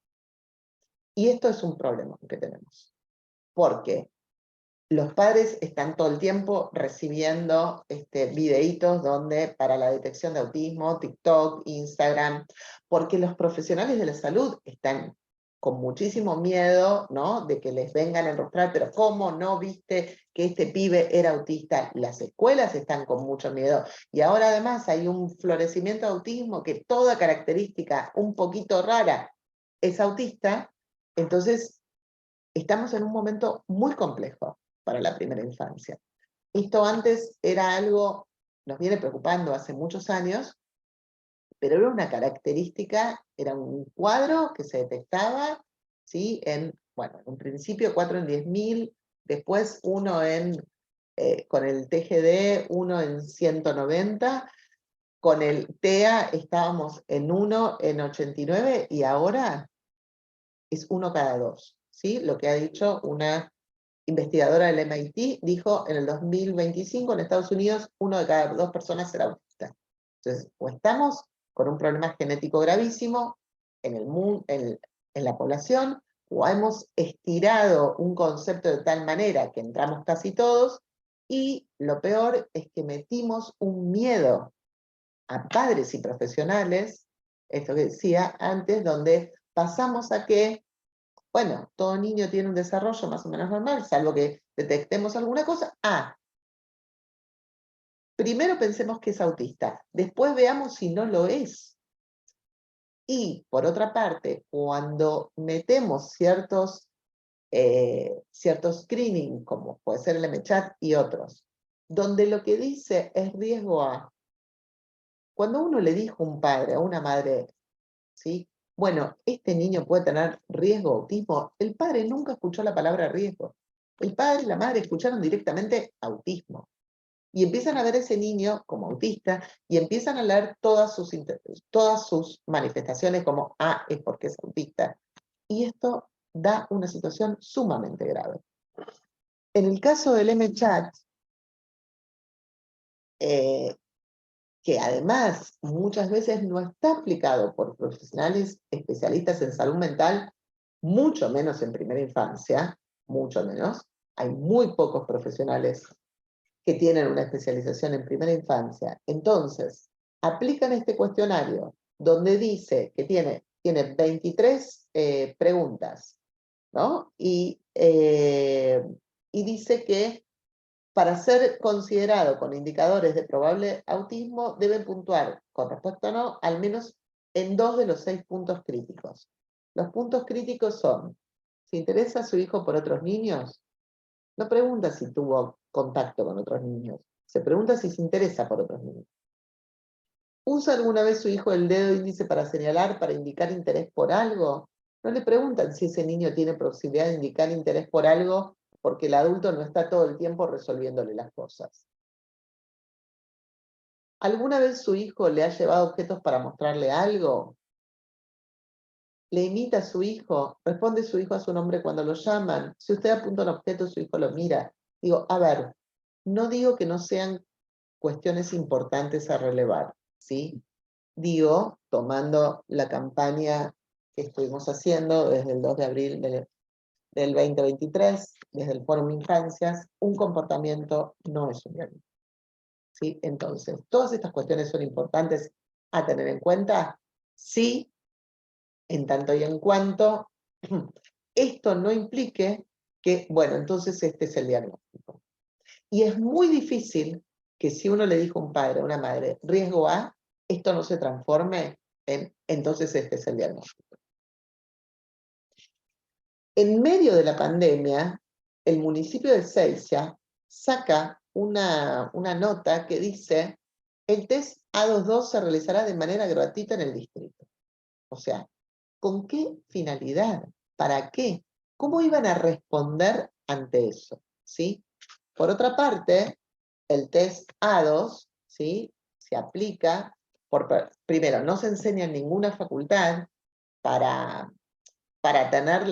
Y esto es un problema que tenemos, porque los padres están todo el tiempo recibiendo videitos donde para la detección de autismo, TikTok, Instagram, porque los profesionales de la salud están con muchísimo miedo, ¿no? De que les vengan a enrostrar, pero ¿cómo no viste que este pibe era autista? Las escuelas están con mucho miedo. Y ahora además hay un florecimiento de autismo que toda característica un poquito rara es autista. Entonces, estamos en un momento muy complejo para la primera infancia. Esto antes era algo, nos viene preocupando hace muchos años, pero era una característica, era un cuadro que se detectaba, ¿sí? Bueno, en un principio 4 en 10.000, después uno con el TGD, 1 en 190, con el TEA estábamos en 1 en 89 y ahora es 1 cada 2, ¿sí? Lo que ha dicho una investigadora del MIT, dijo en el 2025 en Estados Unidos 1 de cada 2 personas será autista. Entonces, o estamos con un problema genético gravísimo en el mundo, en la población, o hemos estirado un concepto de tal manera que entramos casi todos, y lo peor es que metimos un miedo a padres y profesionales, esto que decía antes, donde pasamos a que, bueno, todo niño tiene un desarrollo más o menos normal, salvo que detectemos alguna cosa. Primero pensemos que es autista, después veamos si no lo es. Y por otra parte, cuando metemos ciertos screening, como puede ser el MChat y otros, donde lo que dice es riesgo A. Cuando uno le dijo a un padre, a una madre, ¿sí? Bueno, este niño puede tener riesgo de autismo, el padre nunca escuchó la palabra riesgo. El padre y la madre escucharon directamente autismo. Y empiezan a ver a ese niño como autista y empiezan a leer todas sus manifestaciones como, ah, es porque es autista. Y esto da una situación sumamente grave. En el caso del MChat, que además muchas veces no está aplicado por profesionales especialistas en salud mental, mucho menos en primera infancia, mucho menos. Hay muy pocos profesionales que tienen una especialización en primera infancia. Entonces, aplican este cuestionario donde dice que tiene 23 preguntas, ¿no? Y dice que para ser considerado con indicadores de probable autismo, debe puntuar, con respuesta o no, al menos en 2 de los 6 puntos críticos. Los puntos críticos son, ¿se interesa a su hijo por otros niños? No pregunta si tuvo contacto con otros niños, se pregunta si se interesa por otros niños. ¿Usa alguna vez su hijo el dedo índice para señalar, para indicar interés por algo? No le preguntan si ese niño tiene posibilidad de indicar interés por algo porque el adulto no está todo el tiempo resolviéndole las cosas. ¿Alguna vez su hijo le ha llevado objetos para mostrarle algo? ¿Le imita a su hijo? ¿Responde su hijo a su nombre cuando lo llaman? Si usted apunta un objeto, su hijo lo mira. Digo, a ver, no digo que no sean cuestiones importantes a relevar, ¿sí? Digo, tomando la campaña que estuvimos haciendo desde el 2 de abril del 2023, desde el Fórum Infancias, un comportamiento no es un diagnóstico, ¿sí? Entonces, todas estas cuestiones son importantes a tener en cuenta, sí, en tanto y en cuanto esto no implique que, bueno, entonces este es el diagnóstico. Y es muy difícil que si uno le dijo a un padre, a una madre, riesgo A, esto no se transforme en, entonces este es el diagnóstico. En medio de la pandemia, el municipio de Seiza saca una nota que dice, el test A22 se realizará de manera gratuita en el distrito. O sea, ¿con qué finalidad? ¿Para qué? ¿Cómo iban a responder ante eso? ¿Sí? Por otra parte, el test A2, ¿sí? Se aplica, primero, no se enseña en ninguna facultad para tener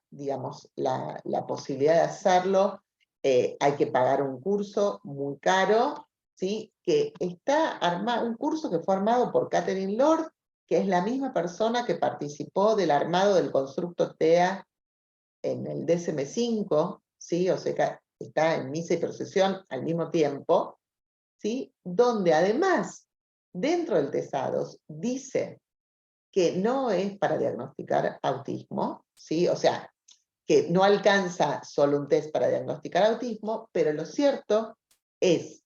digamos, la posibilidad de hacerlo, hay que pagar un curso muy caro, ¿sí? Que está armado, un curso que fue armado por Catherine Lord, que es la misma persona que participó del armado del constructo TEA en el DSM-5, ¿sí? O sea, que está en misa y procesión al mismo tiempo, ¿sí? Donde además, dentro del TESADOS, dice que no es para diagnosticar autismo, ¿sí? O sea, que no alcanza solo un test para diagnosticar autismo, pero lo cierto es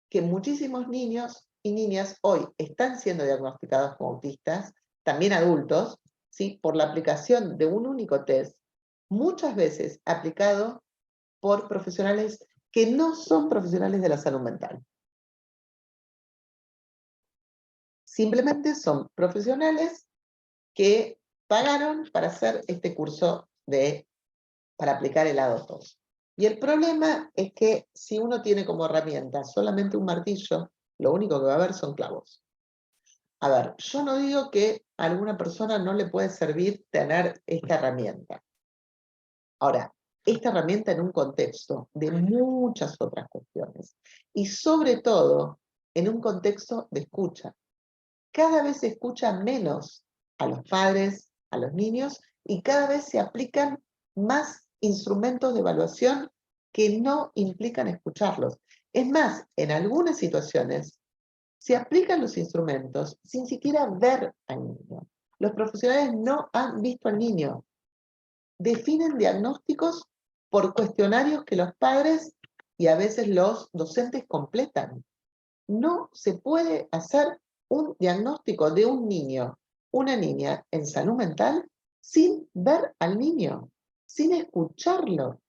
que muchísimos niños y niñas hoy están siendo diagnosticados como autistas, también adultos, ¿sí? Por la aplicación de un único test, muchas veces aplicado por profesionales que no son profesionales de la salud mental. Simplemente son profesionales que pagaron para hacer este curso para aplicar el A22. Y el problema es que si uno tiene como herramienta solamente un martillo, lo único que va a haber son clavos. A ver, yo no digo que a alguna persona no le puede servir tener esta herramienta. Ahora, esta herramienta en un contexto de muchas otras cuestiones. Y sobre todo, en un contexto de escucha. Cada vez se escucha menos a los padres, a los niños, y cada vez se aplican más instrumentos de evaluación que no implican escucharlos. Es más, en algunas situaciones se aplican los instrumentos sin siquiera ver al niño. Los profesionales no han visto al niño. Definen diagnósticos por cuestionarios que los padres y a veces los docentes completan. No se puede hacer un diagnóstico de un niño una niña en salud mental sin ver al niño, sin escucharlo.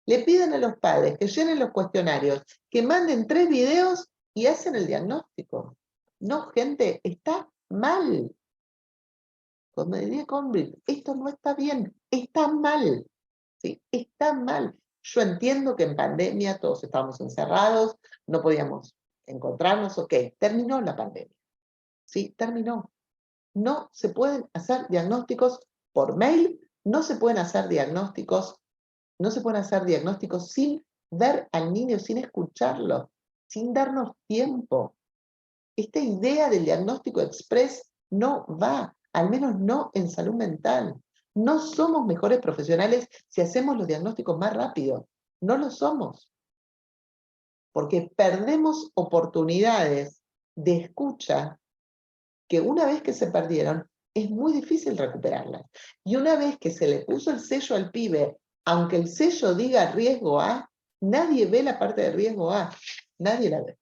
Le piden a los padres que llenen los cuestionarios, que manden 3 videos y hacen el diagnóstico. No, gente, está mal. Como diría Convict, esto no está bien, está mal. ¿Sí? Está mal. Yo entiendo que en pandemia todos estábamos encerrados, no podíamos encontrarnos, ok, terminó la pandemia. ¿Sí? Terminó. No se pueden hacer diagnósticos por mail, no se pueden hacer diagnósticos sin ver al niño, sin escucharlo, sin darnos tiempo. Esta idea del diagnóstico express no va, al menos no en salud mental. No somos mejores profesionales si hacemos los diagnósticos más rápido. No lo somos. Porque perdemos oportunidades de escucha que una vez que se perdieron, es muy difícil recuperarlas. Y una vez que se le puso el sello al pibe, aunque el sello diga riesgo A, nadie ve la parte de riesgo A. Nadie la ve.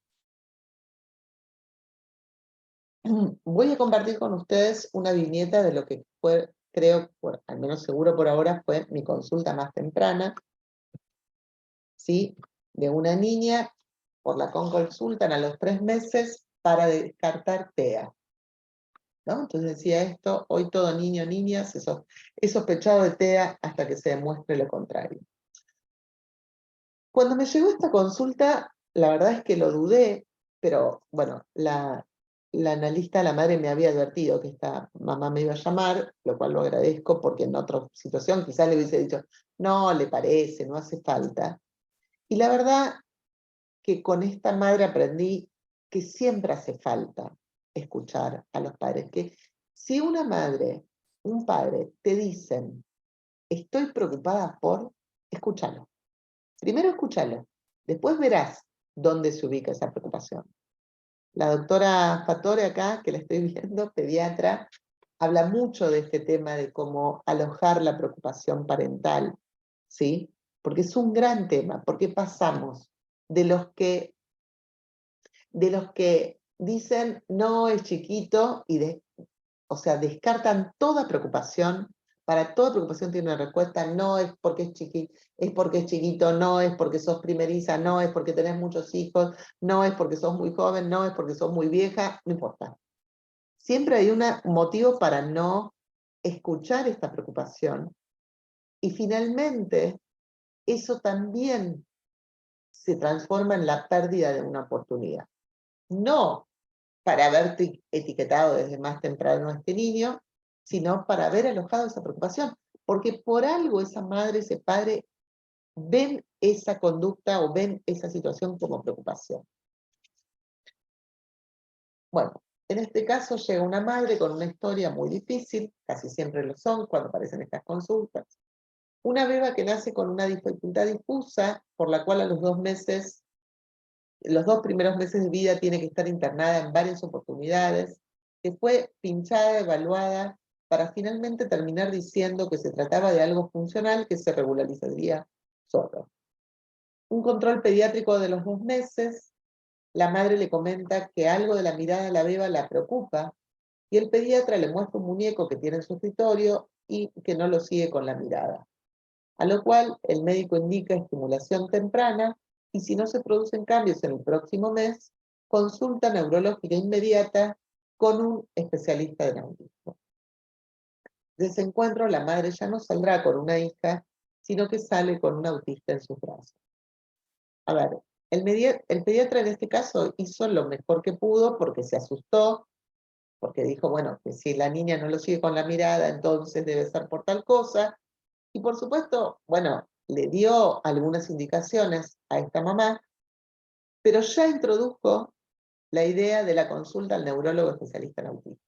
Voy a compartir con ustedes una viñeta de lo que fue, creo, al menos seguro por ahora, fue mi consulta más temprana, ¿sí? De una niña por la consultan a los 3 meses para descartar TEA. ¿No? Entonces decía esto, hoy todo niño o niña es sospechado de TEA hasta que se demuestre lo contrario. Cuando me llegó esta consulta, la verdad es que lo dudé, pero bueno, la analista, la madre me había advertido que esta mamá me iba a llamar, lo cual lo agradezco porque en otra situación quizás le hubiese dicho, no, le parece, no hace falta. Y la verdad que con esta madre aprendí que siempre hace falta escuchar a los padres, que si una madre, un padre te dicen, estoy preocupada por, escúchalo. Primero escúchalo, después verás dónde se ubica esa preocupación. La doctora Fatore acá, que la estoy viendo, pediatra, habla mucho de este tema de cómo alojar la preocupación parental, ¿sí? Porque es un gran tema, porque pasamos de los que dicen no es chiquito o sea, descartan toda preocupación. Para toda preocupación tiene una respuesta, no es porque es chiquito, es porque es chiquito, no es porque sos primeriza, no es porque tenés muchos hijos, no es porque sos muy joven, no es porque sos muy vieja, no importa. Siempre hay un motivo para no escuchar esta preocupación. Y finalmente, eso también se transforma en la pérdida de una oportunidad. No para haberte etiquetado desde más temprano a este niño, sino para haber alojado esa preocupación. Porque por algo esa madre, ese padre, ven esa conducta o ven esa situación como preocupación. Bueno, en este caso llega una madre con una historia muy difícil, casi siempre lo son cuando aparecen estas consultas. Una beba que nace con una dificultad difusa, por la cual a los 2 meses, los 2 primeros meses de vida tiene que estar internada en varias oportunidades, que fue pinchada, evaluada, para finalmente terminar diciendo que se trataba de algo funcional que se regularizaría solo. Un control pediátrico de los 2 meses, la madre le comenta que algo de la mirada de la beba la preocupa, y el pediatra le muestra un muñeco que tiene en su escritorio y que no lo sigue con la mirada. A lo cual el médico indica estimulación temprana y si no se producen cambios en el próximo mes, consulta neurológica inmediata con un especialista de autismo. De ese encuentro, la madre ya no saldrá con una hija, sino que sale con un autista en sus brazos. A ver, el pediatra en este caso hizo lo mejor que pudo porque se asustó, porque dijo, bueno, que si la niña no lo sigue con la mirada, entonces debe ser por tal cosa. Y por supuesto, bueno, le dio algunas indicaciones a esta mamá, pero ya introdujo la idea de la consulta al neurólogo especialista en autismo.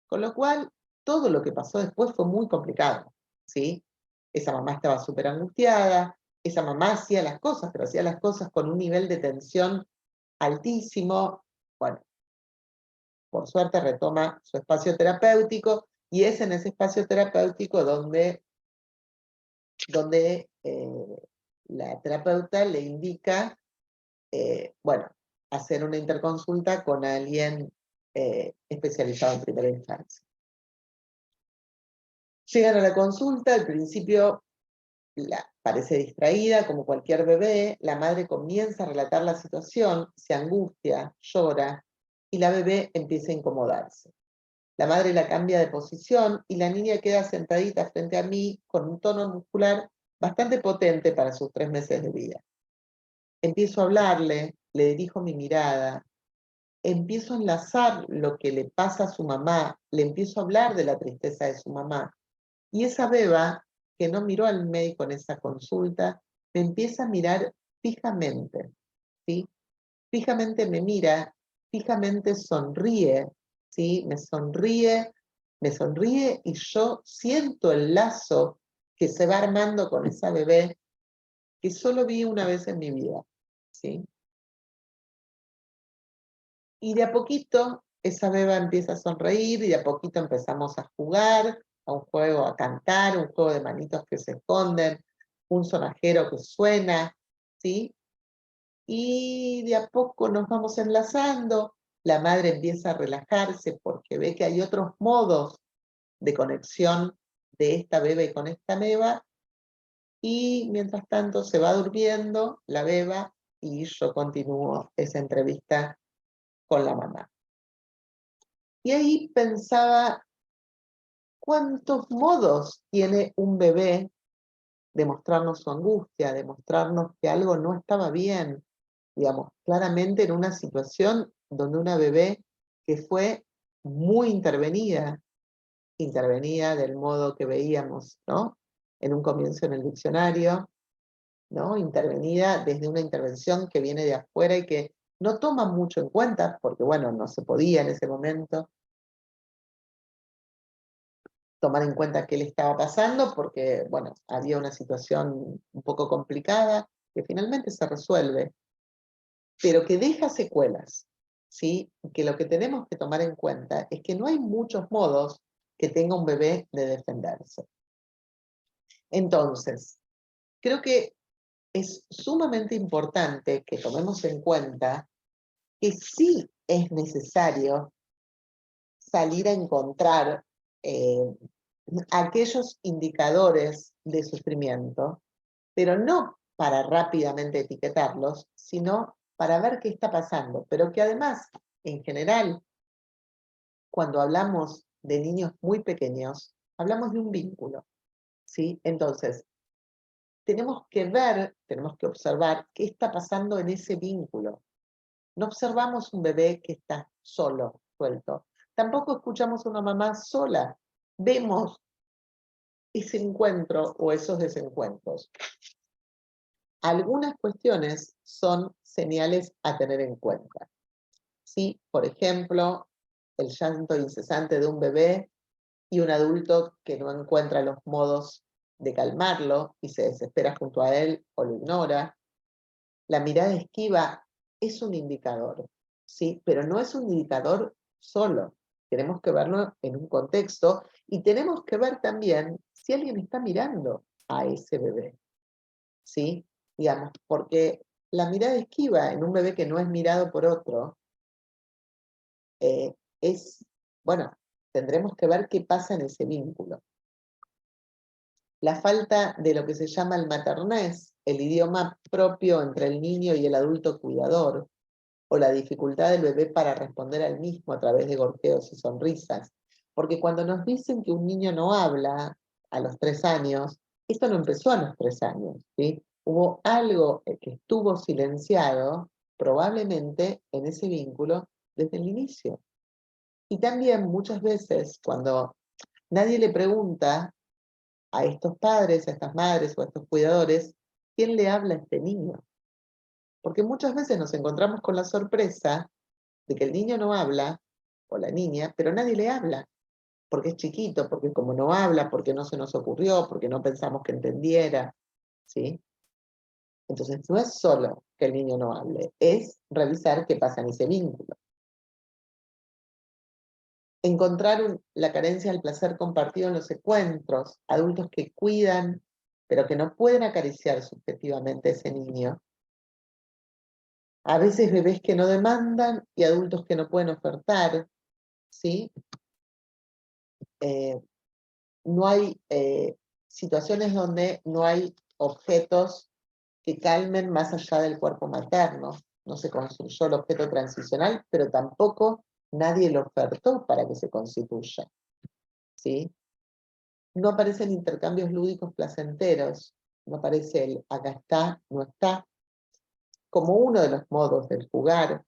Con lo cual, todo lo que pasó después fue muy complicado, ¿sí? Esa mamá estaba súper angustiada, esa mamá hacía las cosas, pero hacía las cosas con un nivel de tensión altísimo. Bueno, por suerte retoma su espacio terapéutico y es en ese espacio terapéutico donde la terapeuta le indica, bueno, hacer una interconsulta con alguien especializado en primera infancia. Llegan a la consulta, al principio parece distraída, como cualquier bebé, la madre comienza a relatar la situación, se angustia, llora, y la bebé empieza a incomodarse. La madre la cambia de posición y la niña queda sentadita frente a mí con un tono muscular bastante potente para sus 3 meses de vida. Empiezo a hablarle, le dirijo mi mirada, empiezo a enlazar lo que le pasa a su mamá, le empiezo a hablar de la tristeza de su mamá. Y esa beba, que no miró al médico en esa consulta, me empieza a mirar fijamente, ¿sí? Fijamente me mira, fijamente sonríe, ¿sí? Me sonríe y yo siento el lazo que se va armando con esa bebé que solo vi una vez en mi vida, ¿sí? Y de a poquito esa beba empieza a sonreír y de a poquito empezamos a jugar, a un juego, a cantar, un juego de manitos que se esconden, un sonajero que suena, ¿sí? Y de a poco nos vamos enlazando, la madre empieza a relajarse porque ve que hay otros modos de conexión de esta beba con esta beba, y mientras tanto se va durmiendo la beba y yo continúo esa entrevista con la mamá. Y ahí pensaba, ¿cuántos modos tiene un bebé de mostrarnos su angustia, de mostrarnos que algo no estaba bien? Digamos, claramente en una situación donde una bebé que fue muy intervenida del modo que veíamos, ¿no? En un comienzo en el diccionario, ¿no? Intervenida desde una intervención que viene de afuera y que no toma mucho en cuenta, porque bueno, no se podía en ese momento tomar en cuenta qué le estaba pasando, porque, bueno, había una situación un poco complicada que finalmente se resuelve, pero que deja secuelas, ¿sí? Que lo que tenemos que tomar en cuenta es que no hay muchos modos que tenga un bebé de defenderse. Entonces, creo que es sumamente importante que tomemos en cuenta que sí es necesario salir a encontrar aquellos indicadores de sufrimiento, pero no para rápidamente etiquetarlos, sino para ver qué está pasando, pero que además, en general, cuando hablamos de niños muy pequeños, hablamos de un vínculo, ¿sí? Entonces, tenemos que ver, tenemos que observar qué está pasando en ese vínculo. No observamos un bebé que está solo, suelto. Tampoco escuchamos a una mamá sola. Vemos ese encuentro o esos desencuentros. Algunas cuestiones son señales a tener en cuenta. ¿Sí? Por ejemplo, el llanto incesante de un bebé y un adulto que no encuentra los modos de calmarlo y se desespera junto a él o lo ignora. La mirada esquiva es un indicador, ¿sí? Pero no es un indicador solo. Tenemos que verlo en un contexto y tenemos que ver también si alguien está mirando a ese bebé, ¿sí? Digamos, porque la mirada esquiva en un bebé que no es mirado por otro es, bueno, tendremos que ver qué pasa en ese vínculo. La falta de lo que se llama el maternés, el idioma propio entre el niño y el adulto cuidador, o la dificultad del bebé para responder al mismo a través de gorjeos y sonrisas. Porque cuando nos dicen que un niño no habla a los 3 años, esto no empezó a los 3 años, ¿sí? Hubo algo que estuvo silenciado, probablemente en ese vínculo, desde el inicio. Y también muchas veces cuando nadie le pregunta a estos padres, a estas madres o a estos cuidadores, ¿quién le habla a este niño? Porque muchas veces nos encontramos con la sorpresa de que el niño no habla, o la niña, pero nadie le habla, porque es chiquito, porque como no habla, porque no se nos ocurrió, porque no pensamos que entendiera, ¿sí? Entonces no es solo que el niño no hable, es revisar qué pasa en ese vínculo. Encontrar la carencia del placer compartido en los encuentros, adultos que cuidan, pero que no pueden acariciar subjetivamente a ese niño. A veces bebés que no demandan y adultos que no pueden ofertar, ¿sí? no hay situaciones donde no hay objetos que calmen más allá del cuerpo materno. No se construyó el objeto transicional, pero tampoco nadie lo ofertó para que se constituya, ¿sí? No aparecen intercambios lúdicos placenteros, no aparece el acá está, no está, como uno de los modos del jugar,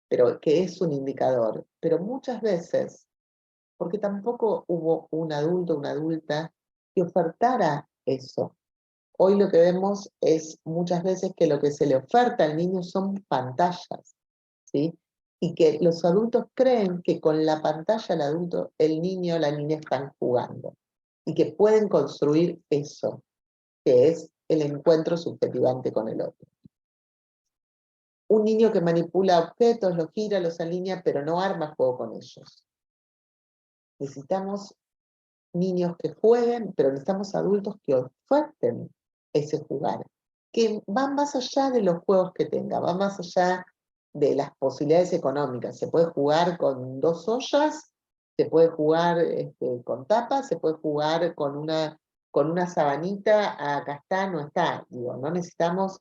pero que es un indicador. Pero muchas veces, porque tampoco hubo un adulto o una adulta que ofertara eso. Hoy lo que vemos es muchas veces que lo que se le oferta al niño son pantallas, ¿sí? Y que los adultos creen que con la pantalla el adulto, el niño o la niña están jugando. Y que pueden construir eso, que es el encuentro subjetivante con el otro. Un niño que manipula objetos, los gira, los alinea, pero no arma juego con ellos. Necesitamos niños que jueguen, pero necesitamos adultos que oferten ese jugar, que van más allá de los juegos que tenga, va más allá de las posibilidades económicas. Se puede jugar con 2 ollas, se puede jugar con tapas, se puede jugar con una sabanita, acá está, no está. Digo, no necesitamos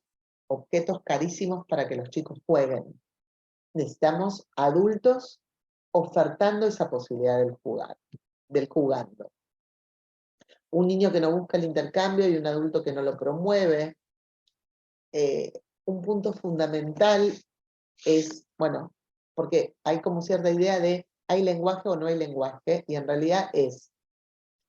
objetos carísimos para que los chicos jueguen. Necesitamos adultos ofertando esa posibilidad del jugar, del jugando. Un niño que no busca el intercambio y un adulto que no lo promueve. Un punto fundamental es, bueno, porque hay como cierta idea de ¿hay lenguaje o no hay lenguaje? Y en realidad es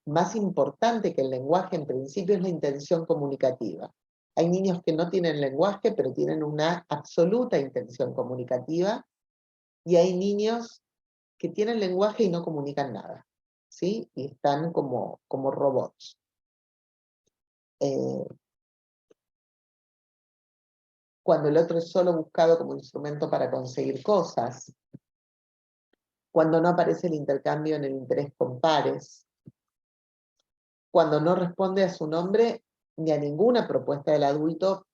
más importante que el lenguaje, en principio, es la intención comunicativa. Hay niños que no tienen lenguaje, pero tienen una absoluta intención comunicativa, y hay niños que tienen lenguaje y no comunican nada, ¿sí? Y están como robots. Cuando el otro es solo buscado como instrumento para conseguir cosas, cuando no aparece el intercambio en el interés con pares, cuando no responde a su nombre ni a ninguna propuesta del adulto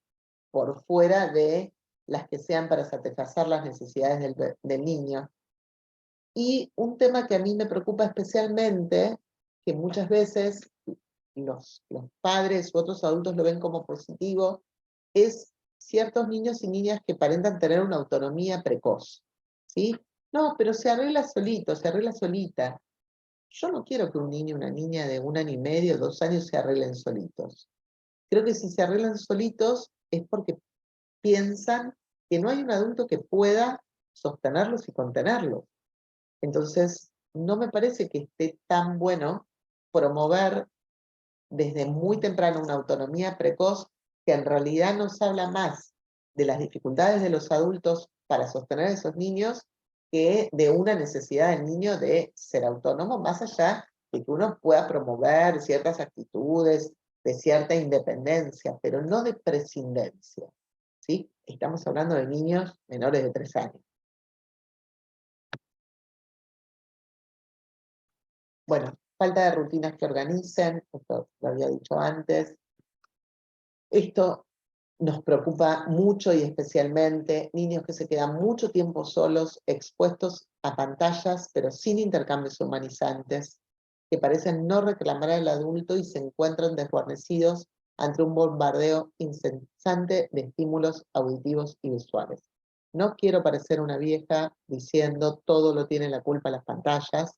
por fuera de las que sean para satisfacer las necesidades del niño. Y un tema que a mí me preocupa especialmente, que muchas veces los padres u otros adultos lo ven como positivo, es ciertos niños y niñas que aparentan tener una autonomía precoz, ¿sí? No, pero se arregla solito, se arregla solita. Yo no quiero que un niño y una niña de 1 año y medio, 2 años se arreglen solitos. Creo que si se arreglan solitos es porque piensan que no hay un adulto que pueda sostenerlos y contenerlos. Entonces, no me parece que esté tan bueno promover desde muy temprano una autonomía precoz que en realidad nos habla más de las dificultades de los adultos para sostener a esos niños que de una necesidad del niño de ser autónomo, más allá de que uno pueda promover ciertas actitudes de cierta independencia, pero no de prescindencia, ¿sí? Estamos hablando de niños menores de 3 años. Bueno, falta de rutinas que organicen, esto lo había dicho antes. Esto nos preocupa mucho y especialmente niños que se quedan mucho tiempo solos, expuestos a pantallas, pero sin intercambios humanizantes, que parecen no reclamar al adulto y se encuentran desguarnecidos ante un bombardeo incesante de estímulos auditivos y visuales. No quiero parecer una vieja diciendo todo lo tiene la culpa las pantallas.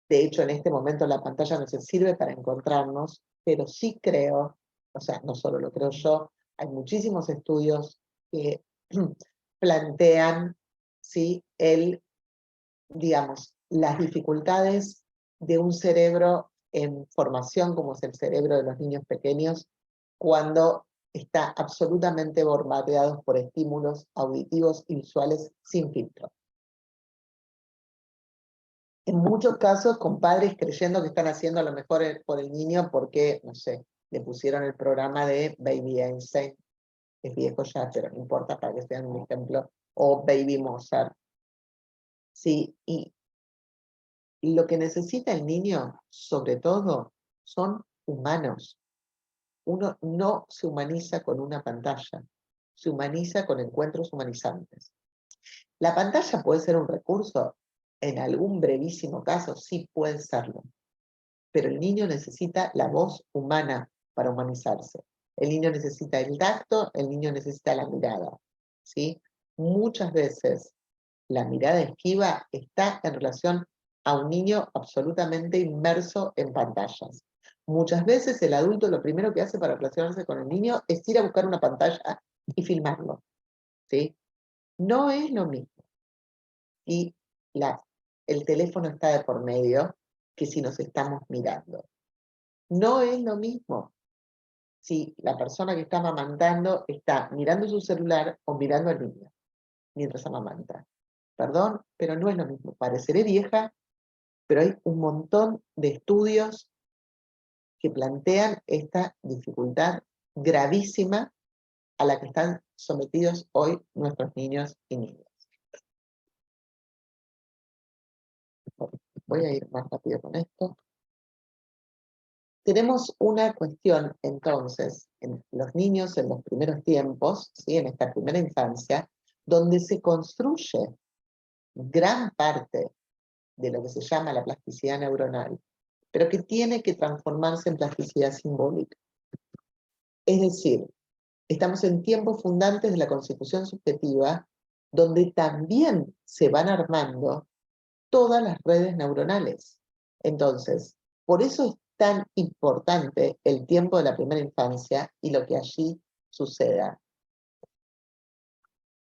De hecho, en este momento la pantalla no se sirve para encontrarnos, pero sí creo, o sea, no solo lo creo yo, hay muchísimos estudios que plantean, ¿sí?, digamos, las dificultades de un cerebro en formación, como es el cerebro de los niños pequeños, cuando está absolutamente bombardeado por estímulos auditivos y visuales sin filtro. En muchos casos con padres creyendo que están haciendo lo mejor por el niño porque, no sé, le pusieron el programa de Baby Einstein, que es viejo ya, pero no importa para que sean un ejemplo, o Baby Mozart. Sí, y lo que necesita el niño, sobre todo, son humanos. Uno no se humaniza con una pantalla, se humaniza con encuentros humanizantes. La pantalla puede ser un recurso, en algún brevísimo caso sí puede serlo, pero el niño necesita la voz humana para humanizarse. El niño necesita el tacto, el niño necesita la mirada, ¿sí? Muchas veces la mirada esquiva está en relación a un niño absolutamente inmerso en pantallas. Muchas veces el adulto lo primero que hace para relacionarse con el niño es ir a buscar una pantalla y filmarlo, ¿sí? No es lo mismo. Y el teléfono está de por medio que si nos estamos mirando. No es lo mismo si la persona que está amamantando está mirando su celular o mirando al niño mientras amamanta. Perdón, pero no es lo mismo. Pareceré vieja, pero hay un montón de estudios que plantean esta dificultad gravísima a la que están sometidos hoy nuestros niños y niñas. Voy a ir más rápido con esto. Tenemos una cuestión, entonces, en los niños en los primeros tiempos, ¿sí? En esta primera infancia, donde se construye gran parte de lo que se llama la plasticidad neuronal, pero que tiene que transformarse en plasticidad simbólica. Es decir, estamos en tiempos fundantes de la constitución subjetiva, donde también se van armando todas las redes neuronales. Entonces, por eso es tan importante el tiempo de la primera infancia y lo que allí suceda.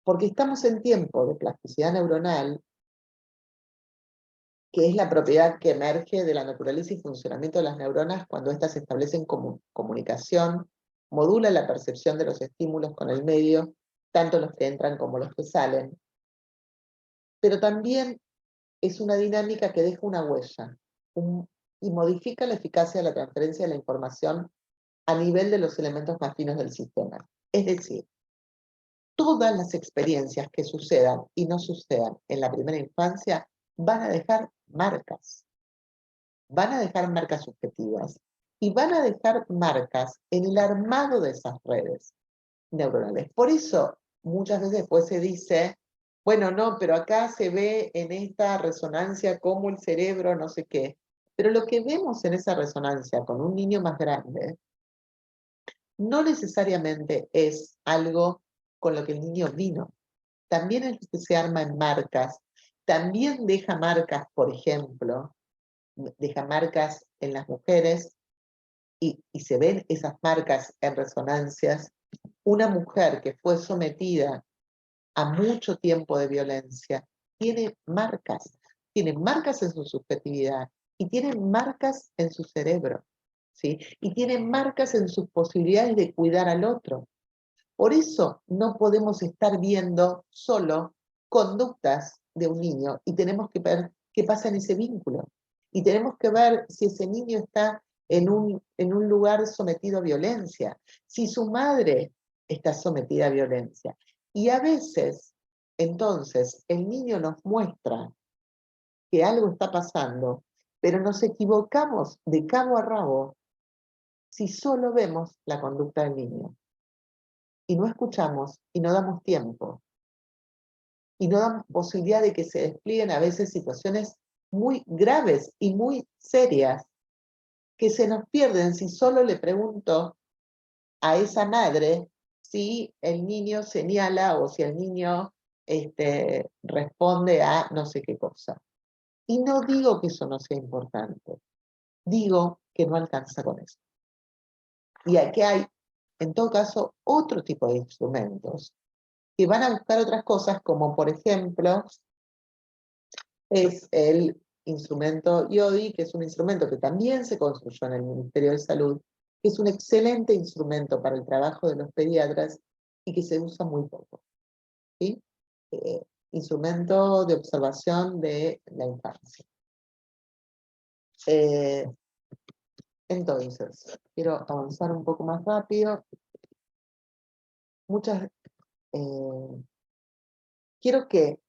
Porque estamos en tiempo de plasticidad neuronal, que es la propiedad que emerge de la naturaleza y funcionamiento de las neuronas cuando éstas establecen comunicación, modula la percepción de los estímulos con el medio, tanto los que entran como los que salen. Pero también es una dinámica que deja una huella y modifica la eficacia de la transferencia de la información a nivel de los elementos más finos del sistema. Es decir, todas las experiencias que sucedan y no sucedan en la primera infancia van a dejar marcas. Van a dejar marcas subjetivas y van a dejar marcas en el armado de esas redes neuronales. Por eso muchas veces después se dice, bueno, no, pero acá se ve en esta resonancia cómo el cerebro no sé qué. Pero lo que vemos en esa resonancia con un niño más grande no necesariamente es algo con lo que el niño vino. También es lo que se arma en marcas. También deja marcas, por ejemplo, deja marcas en las mujeres y se ven esas marcas en resonancias. Una mujer que fue sometida a mucho tiempo de violencia tiene marcas en su subjetividad y tiene marcas en su cerebro, ¿sí? Y tiene marcas en sus posibilidades de cuidar al otro. Por eso no podemos estar viendo solo conductas de un niño y tenemos que ver qué pasa en ese vínculo. Y tenemos que ver si ese niño está en un lugar sometido a violencia, si su madre está sometida a violencia. Y a veces, entonces, el niño nos muestra que algo está pasando, pero nos equivocamos de cabo a rabo si solo vemos la conducta del niño. Y no escuchamos y no damos tiempo. Y no damos posibilidad de que se desplieguen a veces situaciones muy graves y muy serias que se nos pierden si solo le pregunto a esa madre si el niño señala o si el niño responde a no sé qué cosa. Y no digo que eso no sea importante, digo que no alcanza con eso. Y aquí hay, en todo caso, otro tipo de instrumentos que van a buscar otras cosas, como por ejemplo, es el instrumento IODI, que es un instrumento que también se construyó en el Ministerio de Salud, que es un excelente instrumento para el trabajo de los pediatras y que se usa muy poco, ¿sí? Instrumento de observación de la infancia. Entonces, quiero avanzar un poco más rápido. Quiero que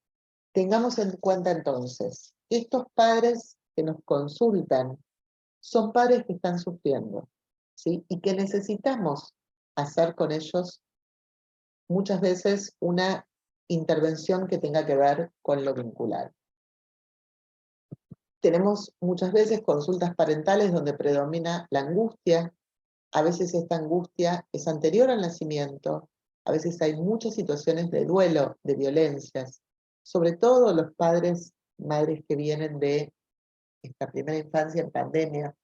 tengamos en cuenta entonces que estos padres que nos consultan son padres que están sufriendo, ¿sí? Y que necesitamos hacer con ellos muchas veces una intervención que tenga que ver con lo vincular. Tenemos muchas veces consultas parentales donde predomina la angustia. A veces esta angustia es anterior al nacimiento, a veces hay muchas situaciones de duelo, de violencias, sobre todo los padres, madres que vienen de esta primera infancia en pandemia.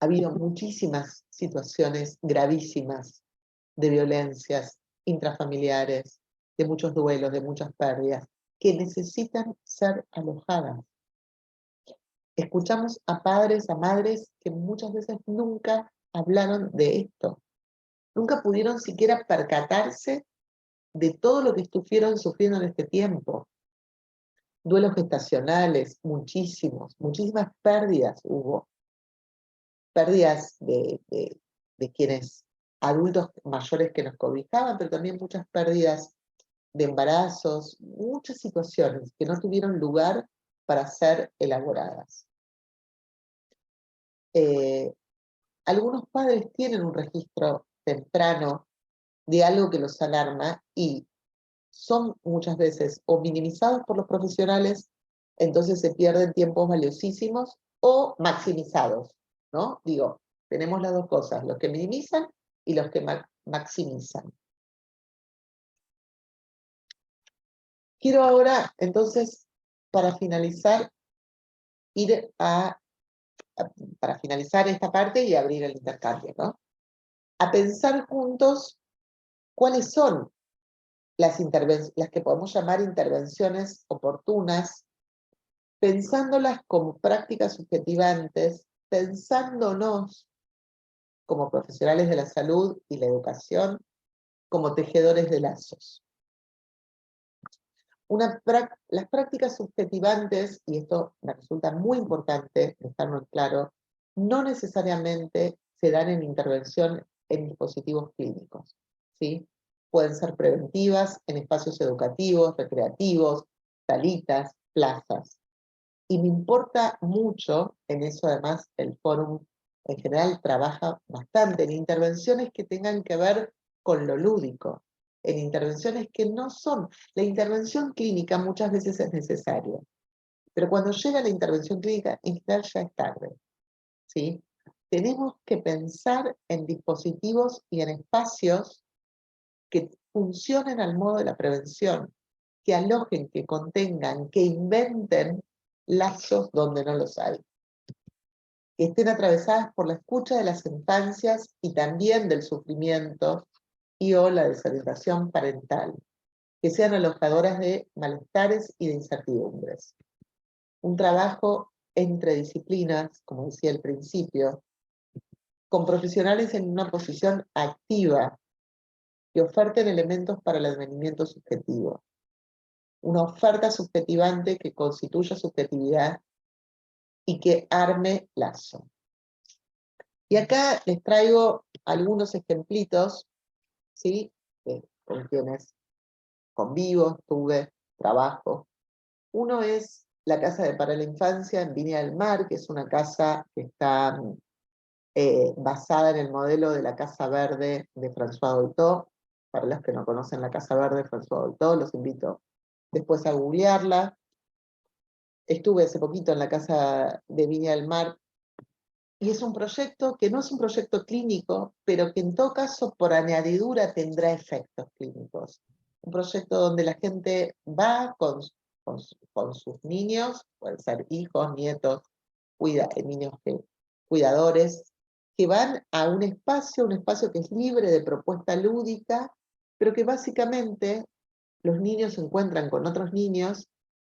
Ha habido muchísimas situaciones gravísimas de violencias intrafamiliares, de muchos duelos, de muchas pérdidas, que necesitan ser alojadas. Escuchamos a padres, a madres que muchas veces nunca hablaron de esto. Nunca pudieron siquiera percatarse de todo lo que estuvieron sufriendo en este tiempo. Duelos gestacionales, muchísimas pérdidas hubo. Pérdidas de quienes, adultos mayores que nos cobijaban, pero también muchas pérdidas de embarazos, muchas situaciones que no tuvieron lugar para ser elaboradas. Algunos padres tienen un registro temprano de algo que los alarma y son muchas veces o minimizados por los profesionales, entonces se pierden tiempos valiosísimos, o maximizados, ¿no? Digo, tenemos las dos cosas, los que minimizan y los que maximizan. Quiero ahora, entonces, para finalizar, para finalizar esta parte y abrir el intercambio, ¿no? A pensar juntos cuáles son las que podemos llamar intervenciones oportunas, pensándolas como prácticas subjetivantes, pensándonos como profesionales de la salud y la educación, como tejedores de lazos. Las prácticas subjetivantes, y esto me resulta muy importante dejarlo en claro, no necesariamente se dan en intervención en dispositivos clínicos, ¿sí? Pueden ser preventivas en espacios educativos, recreativos, salitas, plazas. Y me importa mucho, en eso además el fórum en general trabaja bastante en intervenciones que tengan que ver con lo lúdico, en intervenciones que no son. La intervención clínica muchas veces es necesaria, pero cuando llega la intervención clínica en general ya es tarde, ¿sí? Tenemos que pensar en dispositivos y en espacios que funcionen al modo de la prevención, que alojen, que contengan, que inventen lazos donde no los hay, que estén atravesadas por la escucha de las infancias y también del sufrimiento y o la desorientación parental, que sean alojadoras de malestares y de incertidumbres. Un trabajo entre disciplinas, como decía al principio, con profesionales en una posición activa que oferten elementos para el advenimiento subjetivo. Una oferta subjetivante que constituya subjetividad y que arme lazo. Y acá les traigo algunos ejemplitos, ¿sí? Con quienes convivo, estuve, trabajo. Uno es la Casa para la Infancia en Viña del Mar, que es una casa que está basada en el modelo de la Casa Verde de François Dolto. Para los que no conocen la Casa Verde de François Dolto, los invito después a googlearla. Estuve hace poquito en la Casa de Viña del Mar, y es un proyecto que no es un proyecto clínico, pero que en todo caso por añadidura tendrá efectos clínicos. Un proyecto donde la gente va con sus niños, pueden ser hijos, nietos, niños cuidadores, que van a un espacio que es libre de propuesta lúdica, pero que básicamente los niños se encuentran con otros niños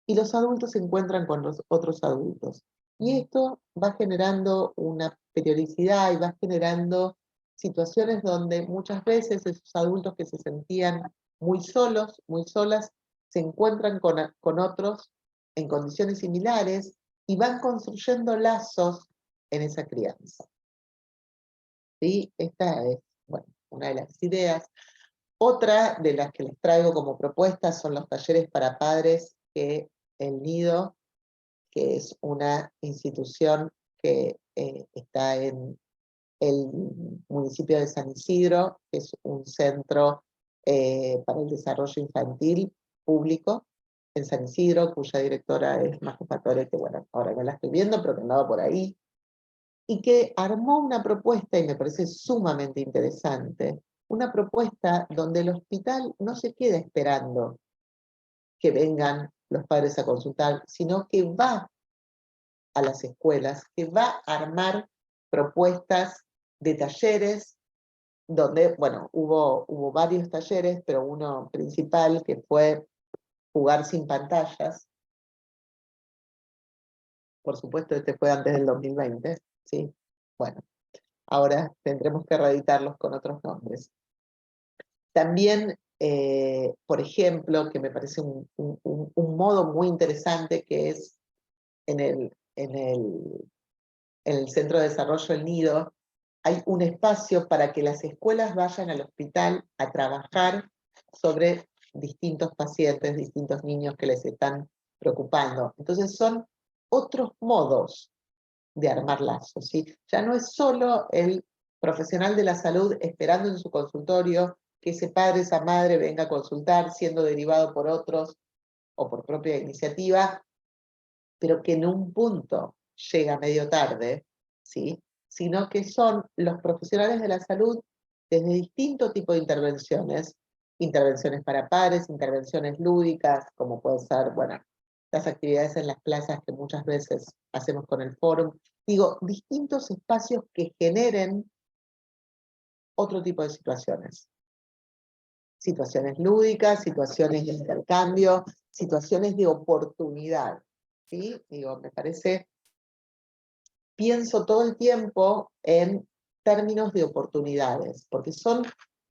y los adultos se encuentran con los otros adultos. Y esto va generando una periodicidad y va generando situaciones donde muchas veces esos adultos que se sentían muy solos, muy solas, se encuentran con otros en condiciones similares y van construyendo lazos en esa crianza. ¿Sí? Esta es, bueno, una de las ideas. Otra de las que les traigo como propuestas son los talleres para padres que el Nido, que es una institución que está en el municipio de San Isidro, que es un centro para el desarrollo infantil público, en San Isidro, cuya directora es Majo Fatore, que bueno, ahora no la estoy viendo, pero que andaba por ahí, y que armó una propuesta, y me parece sumamente interesante, una propuesta donde el hospital no se queda esperando que vengan los padres a consultar, sino que va a las escuelas, que va a armar propuestas de talleres, donde, bueno, hubo varios talleres, pero uno principal que fue jugar sin pantallas. Por supuesto, este fue antes del 2020, ¿sí? Bueno, ahora tendremos que reeditarlos con otros nombres. También, por ejemplo, que me parece un modo muy interesante, que es en el Centro de Desarrollo El Nido, hay un espacio para que las escuelas vayan al hospital a trabajar sobre distintos pacientes, distintos niños que les están preocupando. Entonces son otros modos de armar lazos, ¿sí? Ya no es solo el profesional de la salud esperando en su consultorio que ese padre, esa madre venga a consultar, siendo derivado por otros o por propia iniciativa, pero que en un punto llega medio tarde, ¿sí? Sino que son los profesionales de la salud desde distintos tipos de intervenciones, intervenciones para padres, intervenciones lúdicas, como puede ser, bueno, las actividades en las plazas que muchas veces hacemos con el fórum. Digo, distintos espacios que generen otro tipo de situaciones. Situaciones lúdicas, situaciones de intercambio, situaciones de oportunidad, ¿sí? Digo, me parece, pienso todo el tiempo en términos de oportunidades, porque son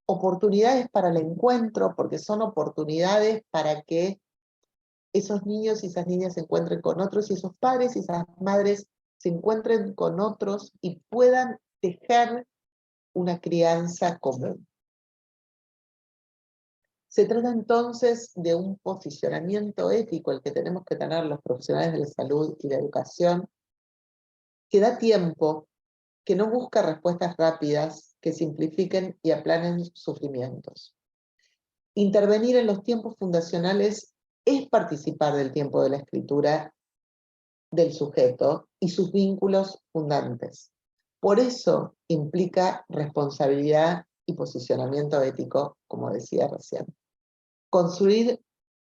oportunidades para el encuentro, porque son oportunidades para que esos niños y esas niñas se encuentren con otros, y esos padres y esas madres se encuentren con otros y puedan tejer una crianza común. Se trata entonces de un posicionamiento ético el que tenemos que tener los profesionales de la salud y la educación, que da tiempo, que no busca respuestas rápidas, que simplifiquen y aplanen sufrimientos. Intervenir en los tiempos fundacionales es participar del tiempo de la escritura del sujeto y sus vínculos fundantes. Por eso implica responsabilidad y posicionamiento ético, como decía recién. Construir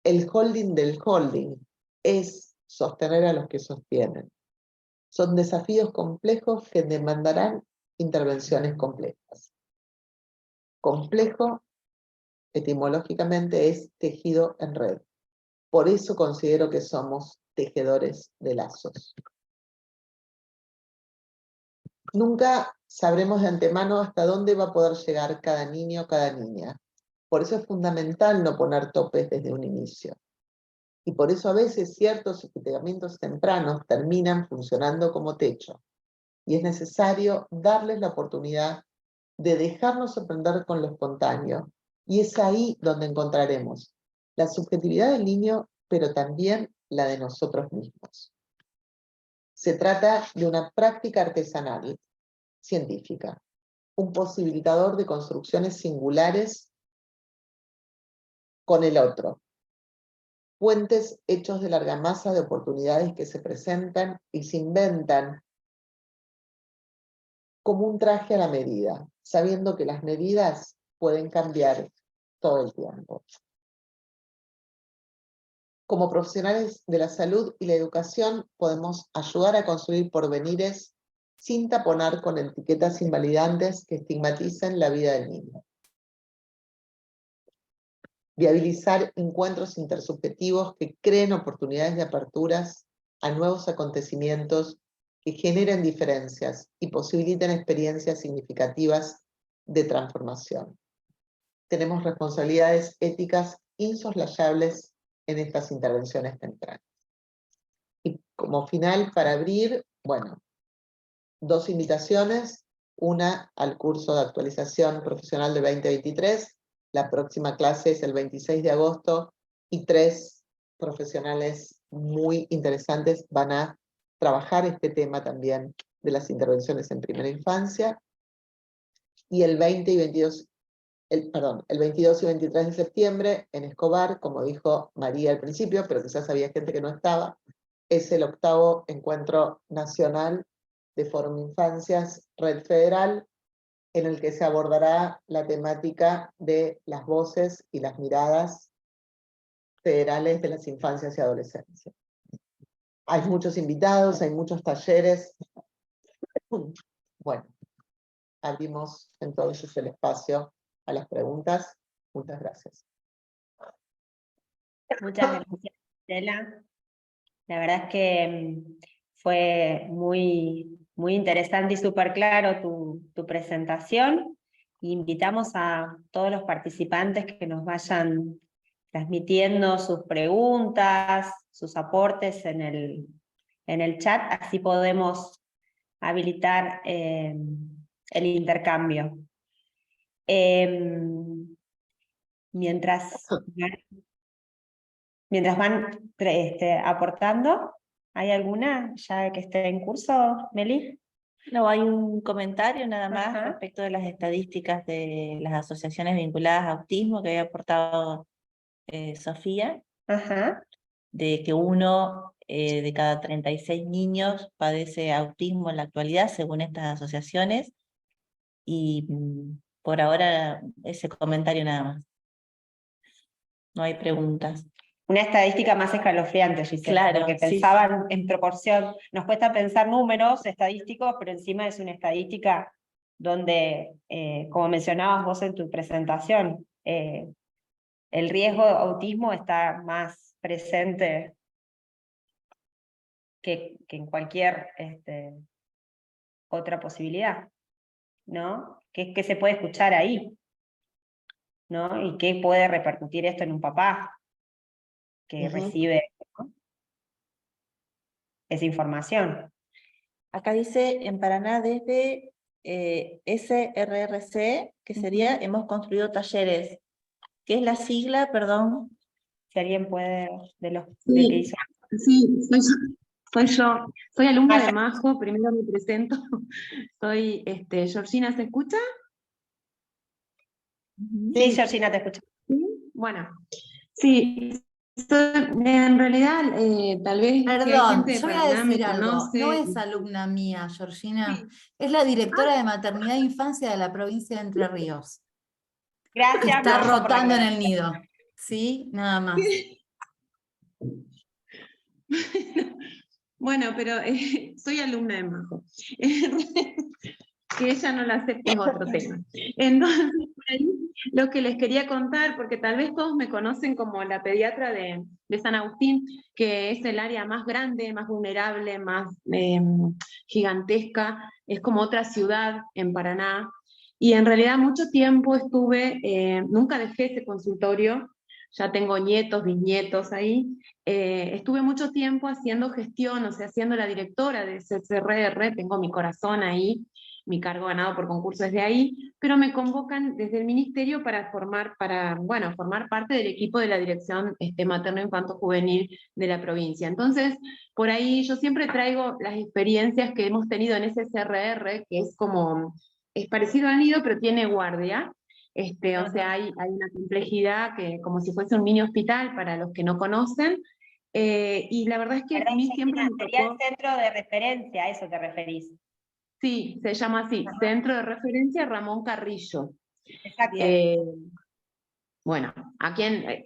el holding del holding es sostener a los que sostienen. Son desafíos complejos que demandarán intervenciones complejas. Complejo, etimológicamente, es tejido en red. Por eso considero que somos tejedores de lazos. Nunca sabremos de antemano hasta dónde va a poder llegar cada niño o cada niña. Por eso es fundamental no poner topes desde un inicio. Y por eso a veces ciertos hospitalizamientos tempranos terminan funcionando como techo. Y es necesario darles la oportunidad de dejarnos sorprender con lo espontáneo. Y es ahí donde encontraremos la subjetividad del niño, pero también la de nosotros mismos. Se trata de una práctica artesanal, científica, un posibilitador de construcciones singulares con el otro, puentes hechos de la argamasa de oportunidades que se presentan y se inventan como un traje a la medida, sabiendo que las medidas pueden cambiar todo el tiempo. Como profesionales de la salud y la educación podemos ayudar a construir porvenires sin taponar con etiquetas invalidantes que estigmaticen la vida del niño. Viabilizar encuentros intersubjetivos que creen oportunidades de aperturas a nuevos acontecimientos que generen diferencias y posibiliten experiencias significativas de transformación. Tenemos responsabilidades éticas insoslayables en estas intervenciones tempranas. Y como final, para abrir, bueno, dos invitaciones, una al curso de actualización profesional de 2023, la próxima clase es el 26 de agosto, y 3 profesionales muy interesantes van a trabajar este tema también de las intervenciones en primera infancia, y el 20 y 22 el 22 y 23 de septiembre en Escobar, como dijo María al principio, pero quizás había gente que no estaba, es el 8º Encuentro Nacional de Fórum Infancias Red Federal, en el que se abordará la temática de las voces y las miradas federales de las infancias y adolescencias. Hay muchos invitados, hay muchos talleres. Bueno, abrimos entonces el espacio a las preguntas. Muchas gracias. Muchas gracias, Estela. La verdad es que fue muy interesante y súper claro tu presentación. Invitamos a todos los participantes que nos vayan transmitiendo sus preguntas, sus aportes en el chat, así podemos habilitar el intercambio. Mientras van aportando, ¿hay alguna ya que esté en curso, Meli? No, hay un comentario nada más Ajá. respecto de las estadísticas de las asociaciones vinculadas a autismo que había aportado Sofía, Ajá. de que 1 de cada 36 niños padece autismo en la actualidad, según estas asociaciones, y por ahora ese comentario nada más. No hay preguntas. Una estadística más escalofriante, Gisela, Claro, porque sí, pensaban en proporción, nos cuesta pensar números estadísticos, pero encima es una estadística donde, como mencionabas vos en tu presentación, el riesgo de autismo está más presente que en cualquier otra posibilidad, ¿no? ¿Qué se puede escuchar ahí? ¿No? ¿Y qué puede repercutir esto en un papá que recibe, ¿no?, esa información? Acá dice en Paraná desde SRRC, que sería hemos construido talleres. ¿Qué es la sigla, perdón? Si alguien puede, del que Sí, hizo. sí, soy yo. Soy alumna Ah, de Majo, primero me presento. Soy Georgina, ¿se escucha? Sí, Georgina, te escucho. Sí. Bueno, sí, en realidad tal vez que hay Perdón, gente de yo voy a Paraná me decir algo. conoce. No es alumna mía, Georgina. Es la directora de maternidad e infancia de la provincia de Entre Ríos. Gracias. Está Majo, por rotando en aclarar. el nido. ¿Sí? Nada más. Bueno, pero soy alumna de Majo. Que ella no la acepte es otro tema. Entonces, por ahí, lo que les quería contar, porque tal vez todos me conocen como la pediatra de San Agustín, que es el área más grande, más vulnerable, más gigantesca, es como otra ciudad en Paraná, y en realidad mucho tiempo estuve, nunca dejé ese consultorio, ya tengo nietos, bisnietos ahí, estuve mucho tiempo haciendo gestión, o sea, siendo la directora de CCRR, tengo mi corazón ahí, mi cargo ganado por concurso desde ahí, pero me convocan desde el ministerio para formar parte del equipo de la dirección materno-infanto-juvenil de la provincia. Entonces, por ahí yo siempre traigo las experiencias que hemos tenido en ese CRR, que es parecido al nido, pero tiene guardia. O sea, hay una complejidad que como si fuese un mini hospital para los que no conocen, y la verdad es que a Perdón, mí Georgina, siempre me sería el tocó. centro de referencia, a eso te referís. Sí, se llama así, Ajá. Centro de Referencia Ramón Carrillo. Exacto. Bueno,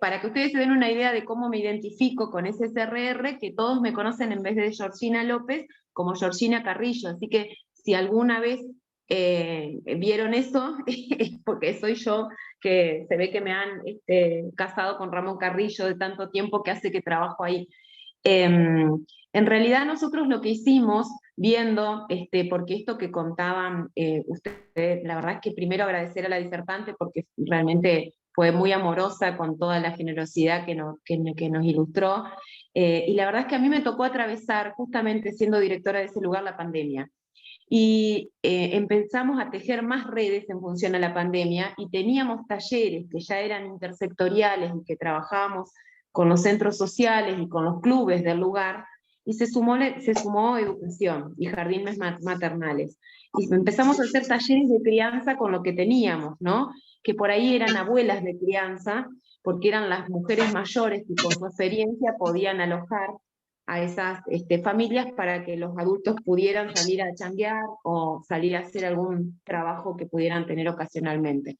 para que ustedes se den una idea de cómo me identifico con ese SRR, que todos me conocen en vez de Georgina López, como Georgina Carrillo, así que si alguna vez vieron eso, es porque soy yo, que se ve que me han casado con Ramón Carrillo de tanto tiempo que hace que trabajo ahí. En realidad nosotros lo que hicimos, viendo, porque esto que contaban ustedes, la verdad es que primero agradecer a la disertante porque realmente fue muy amorosa con toda la generosidad que nos ilustró, y la verdad es que a mí me tocó atravesar, justamente siendo directora de ese lugar, la pandemia. Y empezamos a tejer más redes en función a la pandemia, y teníamos talleres que ya eran intersectoriales y que trabajábamos con los centros sociales y con los clubes del lugar, y se sumó educación y jardines maternales. Y empezamos a hacer talleres de crianza con lo que teníamos, ¿no? que por ahí eran abuelas de crianza, porque eran las mujeres mayores que con su experiencia podían alojar a esas familias para que los adultos pudieran salir a chambear o salir a hacer algún trabajo que pudieran tener ocasionalmente.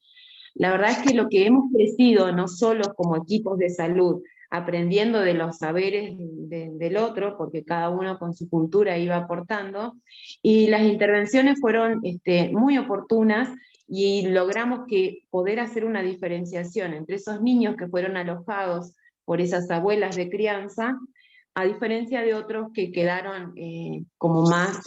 La verdad es que lo que hemos crecido, no solo como equipos de salud, aprendiendo de los saberes del otro, porque cada uno con su cultura iba aportando, y las intervenciones fueron muy oportunas, y logramos poder hacer una diferenciación entre esos niños que fueron alojados por esas abuelas de crianza, a diferencia de otros que quedaron como más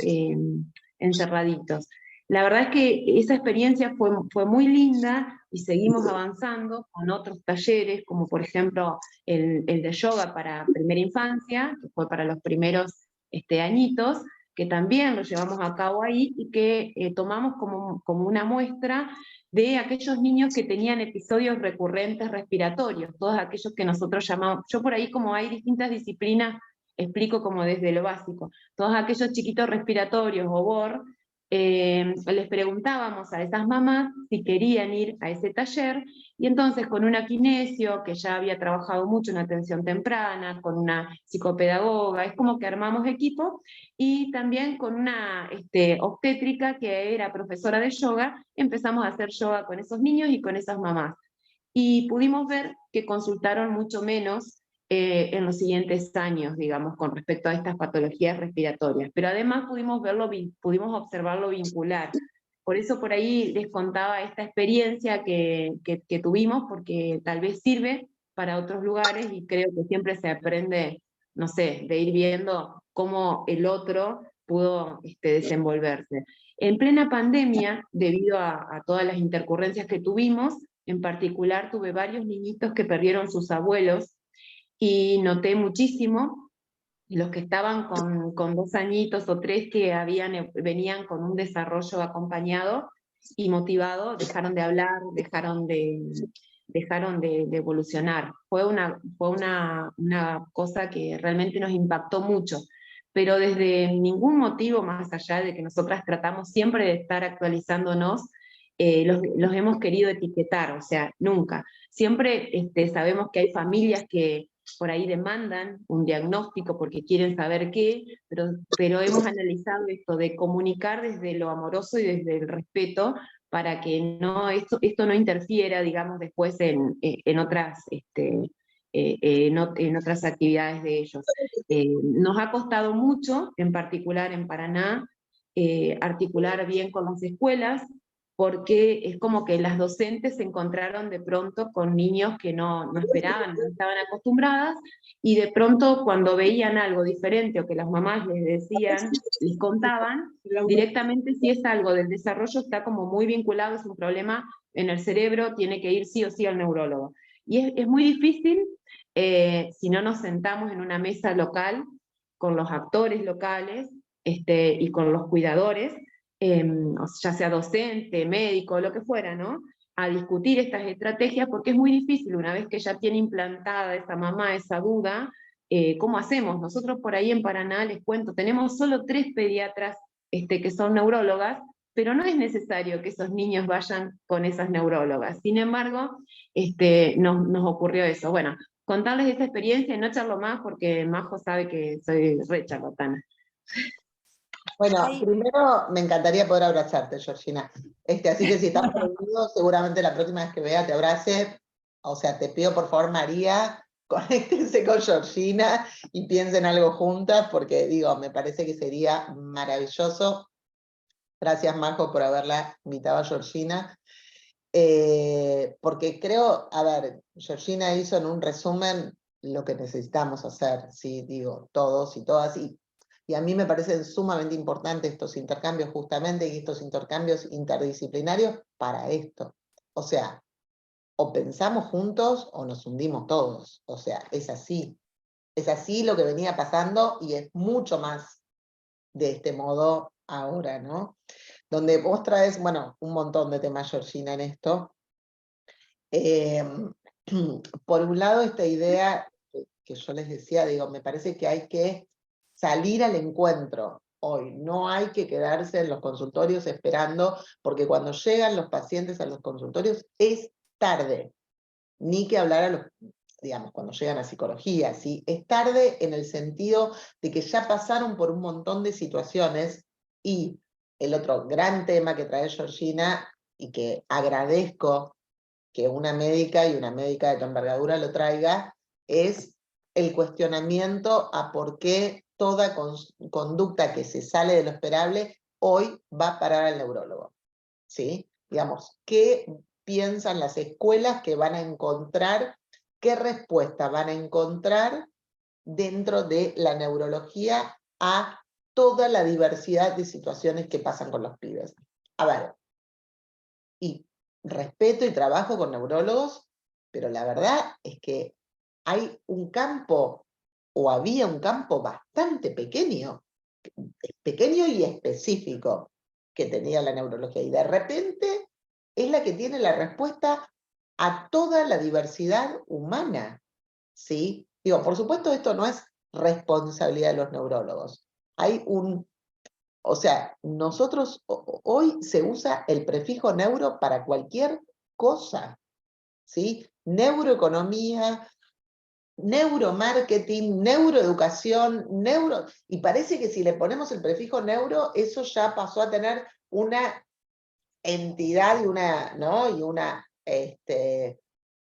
encerraditos. La verdad es que esa experiencia fue muy linda, y seguimos avanzando con otros talleres, como por ejemplo el de yoga para primera infancia, que fue para los primeros añitos, que también lo llevamos a cabo ahí, y que tomamos como una muestra de aquellos niños que tenían episodios recurrentes respiratorios, todos aquellos que nosotros llamamos, yo por ahí, como hay distintas disciplinas, explico como desde lo básico, todos aquellos chiquitos respiratorios o BOR, les preguntábamos a esas mamás si querían ir a ese taller, y entonces con una kinesio que ya había trabajado mucho en atención temprana, con una psicopedagoga, es como que armamos equipo, y también con una obstétrica que era profesora de yoga, empezamos a hacer yoga con esos niños y con esas mamás. Y pudimos ver que consultaron mucho menos en los siguientes años, digamos, con respecto a estas patologías respiratorias. Pero además pudimos observarlo vincular. Por eso por ahí les contaba esta experiencia que tuvimos, porque tal vez sirve para otros lugares, y creo que siempre se aprende, no sé, de ir viendo cómo el otro pudo desenvolverse. En plena pandemia, debido a todas las intercurrencias que tuvimos, en particular tuve varios niñitos que perdieron sus abuelos, y noté muchísimo los que estaban con 2 añitos o 3 que venían con un desarrollo acompañado y motivado, dejaron de hablar, dejaron de evolucionar. Fue una cosa que realmente nos impactó mucho, pero desde ningún motivo más allá de que nosotras tratamos siempre de estar actualizándonos, los hemos querido etiquetar, o sea, nunca. Siempre sabemos que hay familias que por ahí demandan un diagnóstico porque quieren saber qué, pero hemos analizado esto de comunicar desde lo amoroso y desde el respeto, para que esto no interfiera, digamos, después en otras en otras actividades de ellos. Nos ha costado mucho, en particular en Paraná, articular bien con las escuelas, porque es como que las docentes se encontraron de pronto con niños que no esperaban, no estaban acostumbradas, y de pronto cuando veían algo diferente o que las mamás les decían, les contaban, directamente si es algo del desarrollo está como muy vinculado, es un problema en el cerebro, tiene que ir sí o sí al neurólogo. Y es muy difícil si no nos sentamos en una mesa local con los actores locales y con los cuidadores, ya sea docente, médico, lo que fuera, ¿no? A discutir estas estrategias, porque es muy difícil una vez que ya tiene implantada esa mamá esa duda, ¿cómo hacemos? Nosotros por ahí en Paraná, les cuento, tenemos solo 3 pediatras que son neurólogas, pero no es necesario que esos niños vayan con esas neurólogas. Sin embargo, nos ocurrió eso. Bueno, contarles esta experiencia, y no charlo más porque Majo sabe que soy re charlatana. Bueno, primero me encantaría poder abrazarte, Georgina. Así que si estás conmigo, seguramente la próxima vez que vea te abrace. O sea, te pido por favor, María, conéctense con Georgina y piensen algo juntas, porque digo, me parece que sería maravilloso. Gracias, Majo, por haberla invitado a Georgina. Porque creo, a ver, Georgina hizo en un resumen lo que necesitamos hacer, sí, digo, todos y todas, y a mí me parecen sumamente importantes estos intercambios justamente, y estos intercambios interdisciplinarios para esto. O sea, o pensamos juntos o nos hundimos todos. O sea, es así. Es así lo que venía pasando, y es mucho más de este modo ahora, ¿no? Donde vos traes, bueno, un montón de temas, Georgina, en esto. Por un lado, esta idea que yo les decía, digo, me parece que hay que salir al encuentro hoy. No hay que quedarse en los consultorios esperando, porque cuando llegan los pacientes a los consultorios es tarde. Ni que hablar a los, digamos, cuando llegan a psicología, ¿sí? Es tarde en el sentido de que ya pasaron por un montón de situaciones, y el otro gran tema que trae Georgina, y que agradezco que una médica y una médica de tu envergadura lo traiga, es el cuestionamiento a por qué toda conducta que se sale de lo esperable hoy va a parar al neurólogo, ¿sí? Digamos, ¿qué piensan las escuelas que van a encontrar, qué respuesta van a encontrar dentro de la neurología a toda la diversidad de situaciones que pasan con los pibes? A ver, y respeto y trabajo con neurólogos, pero la verdad es que hay un campo, o había un campo bastante pequeño y específico que tenía la neurología, y de repente es la que tiene la respuesta a toda la diversidad humana, ¿sí? Digo, por supuesto esto no es responsabilidad de los neurólogos. Hay un, o sea, nosotros hoy se usa el prefijo neuro para cualquier cosa, ¿sí? Neuroeconomía, neuromarketing, neuroeducación, y parece que si le ponemos el prefijo neuro, eso ya pasó a tener una entidad y una, ¿no? Y una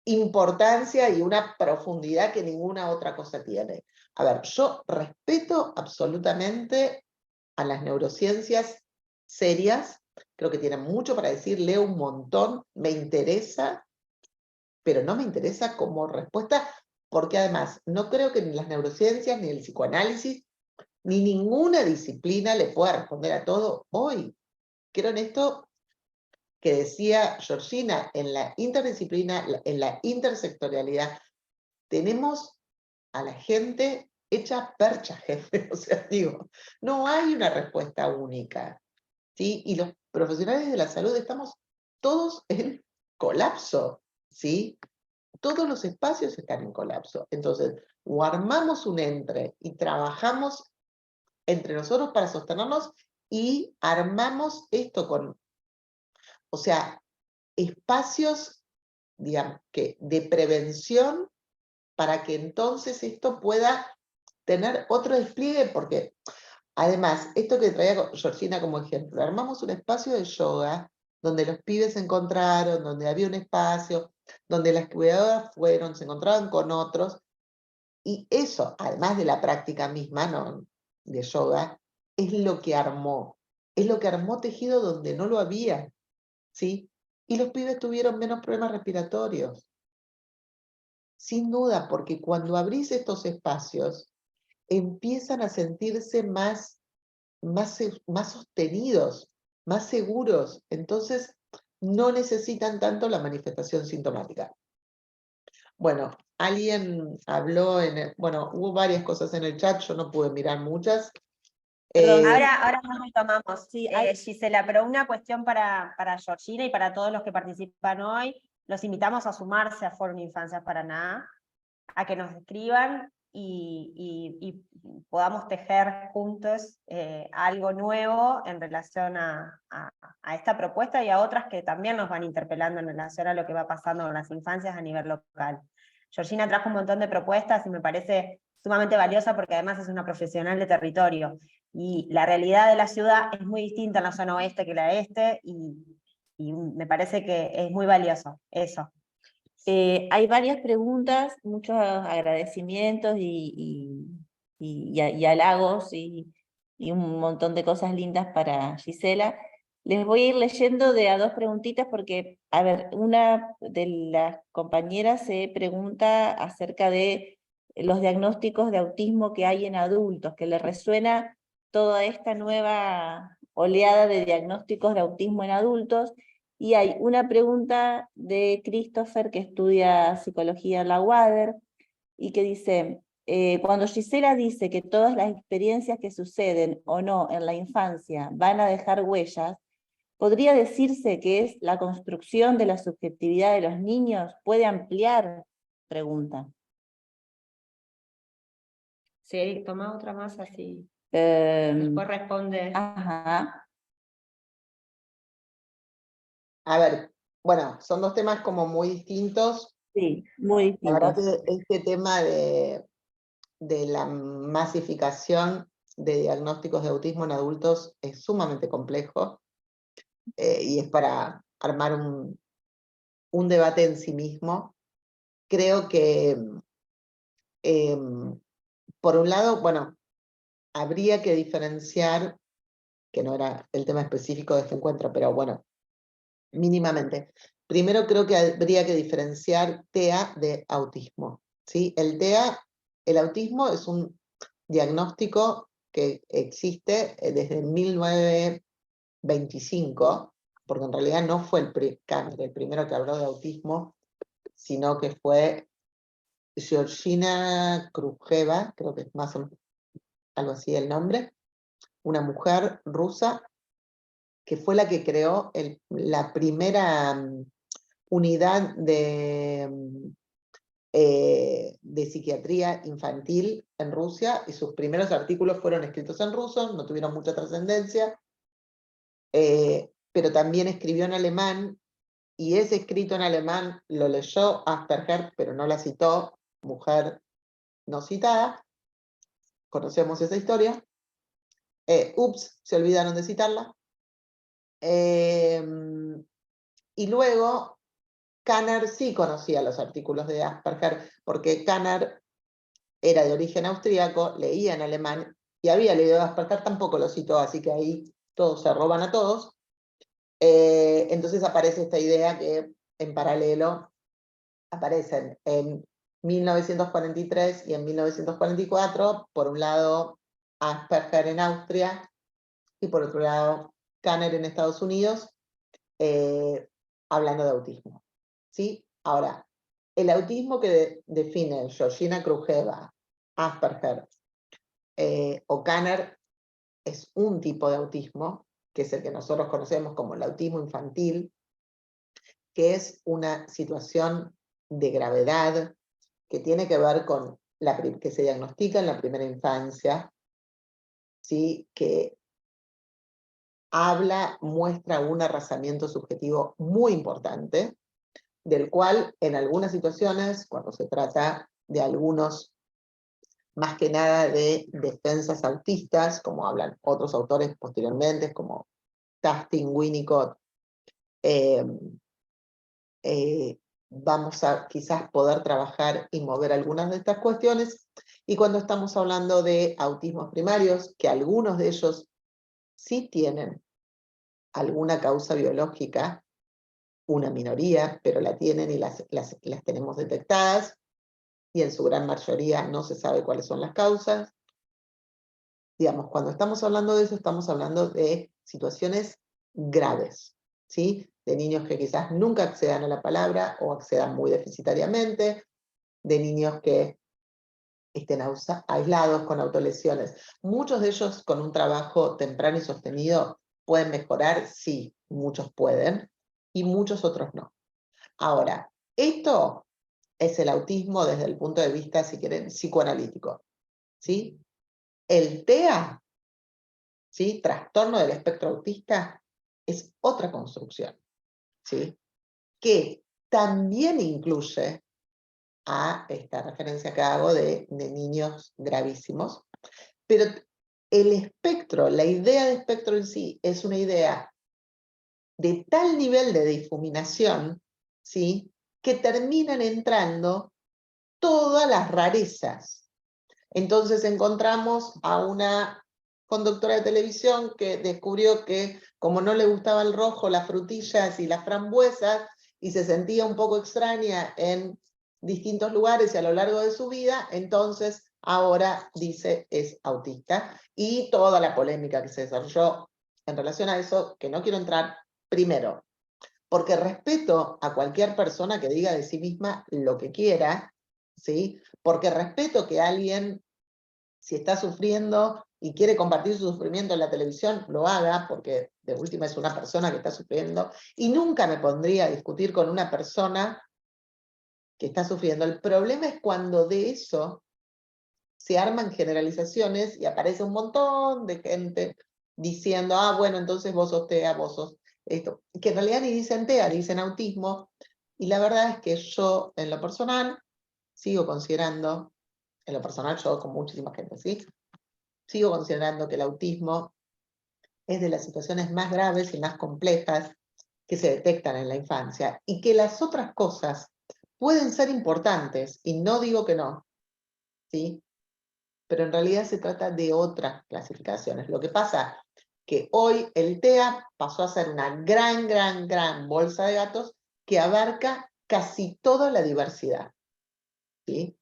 importancia y una profundidad que ninguna otra cosa tiene. A ver, yo respeto absolutamente a las neurociencias serias, creo que tienen mucho para decir, leo un montón, me interesa, pero no me interesa como respuesta, porque además no creo que ni las neurociencias, ni el psicoanálisis, ni ninguna disciplina le pueda responder a todo hoy. Creo en esto que decía Georgina, en la interdisciplina, en la intersectorialidad, tenemos a la gente hecha percha, jefe. O sea, digo, no hay una respuesta única, ¿sí? Y los profesionales de la salud estamos todos en colapso, ¿sí? Todos los espacios están en colapso. Entonces, o armamos un entre y trabajamos entre nosotros para sostenernos, y armamos esto con, o sea, espacios, digamos, de prevención, para que entonces esto pueda tener otro despliegue, porque además, esto que traía Georgina como ejemplo, armamos un espacio de yoga donde los pibes se encontraron, donde había un espacio, donde las cuidadoras fueron, se encontraban con otros, y eso, además de la práctica misma, ¿no?, de yoga, es lo que armó tejido donde no lo había, ¿sí? Y los pibes tuvieron menos problemas respiratorios. Sin duda, porque cuando abrís estos espacios, empiezan a sentirse más sostenidos, más seguros. Entonces, no necesitan tanto la manifestación sintomática. Bueno, alguien habló bueno, hubo varias cosas en el chat, yo no pude mirar muchas. Perdón, ahora nos retomamos. Sí, Gisela, pero una cuestión para Georgina y para todos los que participan hoy. Los invitamos a sumarse a Fórum Infancias Paraná, a que nos escriban y podamos tejer juntos algo nuevo en relación a esta propuesta y a otras que también nos van interpelando en relación a lo que va pasando con las infancias a nivel local. Georgina trajo un montón de propuestas y me parece sumamente valiosa, porque además es una profesional de territorio, y la realidad de la ciudad es muy distinta en la zona oeste que la este, y me parece que es muy valioso eso. Hay varias preguntas, muchos agradecimientos y halagos y un montón de cosas lindas para Gisela. Les voy a ir leyendo de a dos preguntitas porque, a ver, una de las compañeras se pregunta acerca de los diagnósticos de autismo que hay en adultos, que le resuena toda esta nueva oleada de diagnósticos de autismo en adultos. Y hay una pregunta de Christopher, que estudia psicología en la UADER, y que dice, cuando Gisela dice que todas las experiencias que suceden o no en la infancia van a dejar huellas, ¿podría decirse que es la construcción de la subjetividad de los niños? ¿Puede ampliar? Pregunta. Sí, toma otra más así. Después responde. Ajá. A ver, bueno, son dos temas como muy distintos. Sí, muy La verdad distintos. que este tema de la masificación de diagnósticos de autismo en adultos es sumamente complejo, y es para armar un debate en sí mismo. Creo que, por un lado, bueno, habría que diferenciar, que no era el tema específico de este encuentro, pero bueno, mínimamente. Primero creo que habría que diferenciar TEA de autismo, ¿sí? El TEA, el autismo es un diagnóstico que existe desde 1925, porque en realidad no fue el primero que habló de autismo, sino que fue Georgina Krujeva, creo que es más o menos algo así el nombre, una mujer rusa que fue la que creó la primera unidad de psiquiatría infantil en Rusia, y sus primeros artículos fueron escritos en ruso, no tuvieron mucha trascendencia, pero también escribió en alemán, y ese escrito en alemán lo leyó Asperger, pero no la citó, mujer no citada, conocemos esa historia. Ups, se olvidaron de citarla. Y luego Kanner sí conocía los artículos de Asperger, porque Kanner era de origen austríaco, leía en alemán, y había leído Asperger, tampoco lo citó, así que ahí todos se roban a todos. Entonces aparece esta idea que en paralelo aparecen en 1943 y en 1944, por un lado Asperger en Austria, y por otro lado Kanner en Estados Unidos, hablando de autismo, ¿sí? Ahora, el autismo que define Georgina Krujeva, Asperger o Kanner es un tipo de autismo, que es el que nosotros conocemos como el autismo infantil, que es una situación de gravedad que tiene que ver con que se diagnostica en la primera infancia, ¿sí? Que muestra un arrasamiento subjetivo muy importante, del cual en algunas situaciones, cuando se trata de algunos, más que nada de defensas autistas, como hablan otros autores posteriormente, como Tasting, Winnicott, vamos a quizás poder trabajar y mover algunas de estas cuestiones. Y cuando estamos hablando de autismos primarios, que algunos de ellos sí tienen alguna causa biológica, una minoría, pero la tienen y las tenemos detectadas, y en su gran mayoría no se sabe cuáles son las causas. Digamos, cuando estamos hablando de eso, estamos hablando de situaciones graves, ¿sí? De niños que quizás nunca accedan a la palabra o accedan muy deficitariamente, de niños que estén aislados con autolesiones. Muchos de ellos con un trabajo temprano y sostenido pueden mejorar, sí, muchos pueden, y muchos otros no. Ahora, esto es el autismo desde el punto de vista, si quieren, psicoanalítico, ¿sí? El TEA, ¿sí? Trastorno del espectro autista, es otra construcción, ¿sí? Que también incluye a esta referencia que hago de niños gravísimos, pero el espectro, la idea de espectro en sí, es una idea de tal nivel de difuminación, ¿sí? Que terminan entrando todas las rarezas. Entonces encontramos a una conductora de televisión que descubrió que como no le gustaba el rojo, las frutillas y las frambuesas, y se sentía un poco extraña en distintos lugares y a lo largo de su vida, entonces ahora dice es autista. Y toda la polémica que se desarrolló en relación a eso, que no quiero entrar, primero, porque respeto a cualquier persona que diga de sí misma lo que quiera, ¿sí? Porque respeto que alguien, si está sufriendo y quiere compartir su sufrimiento en la televisión, lo haga, porque de última es una persona que está sufriendo, y nunca me pondría a discutir con una persona que está sufriendo. El problema es cuando de eso se arman generalizaciones y aparece un montón de gente diciendo, ah, bueno, entonces vos sos TEA, vos sos esto. Que en realidad ni dicen TEA, dicen autismo. Y la verdad es que yo, en lo personal, sigo considerando, en lo personal yo con muchísima gente, ¿sí? Sigo considerando que el autismo es de las situaciones más graves y más complejas que se detectan en la infancia, y que las otras cosas pueden ser importantes, y no digo que no, ¿sí? Pero en realidad se trata de otras clasificaciones. Lo que pasa que hoy el TEA pasó a ser una gran bolsa de gatos que abarca casi toda la diversidad, ¿sí?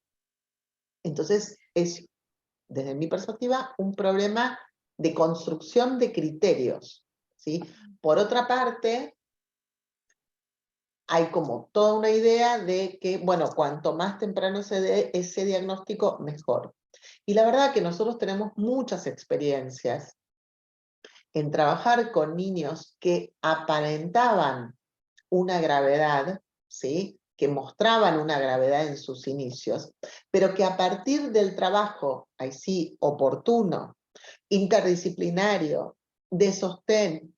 Entonces es, desde mi perspectiva, un problema de construcción de criterios, ¿sí? Por otra parte, hay como toda una idea de que, bueno, cuanto más temprano se dé ese diagnóstico, mejor. Y la verdad que nosotros tenemos muchas experiencias en trabajar con niños que aparentaban una gravedad, ¿sí? Que mostraban una gravedad en sus inicios, pero que a partir del trabajo, ahí sí, oportuno, interdisciplinario, de sostén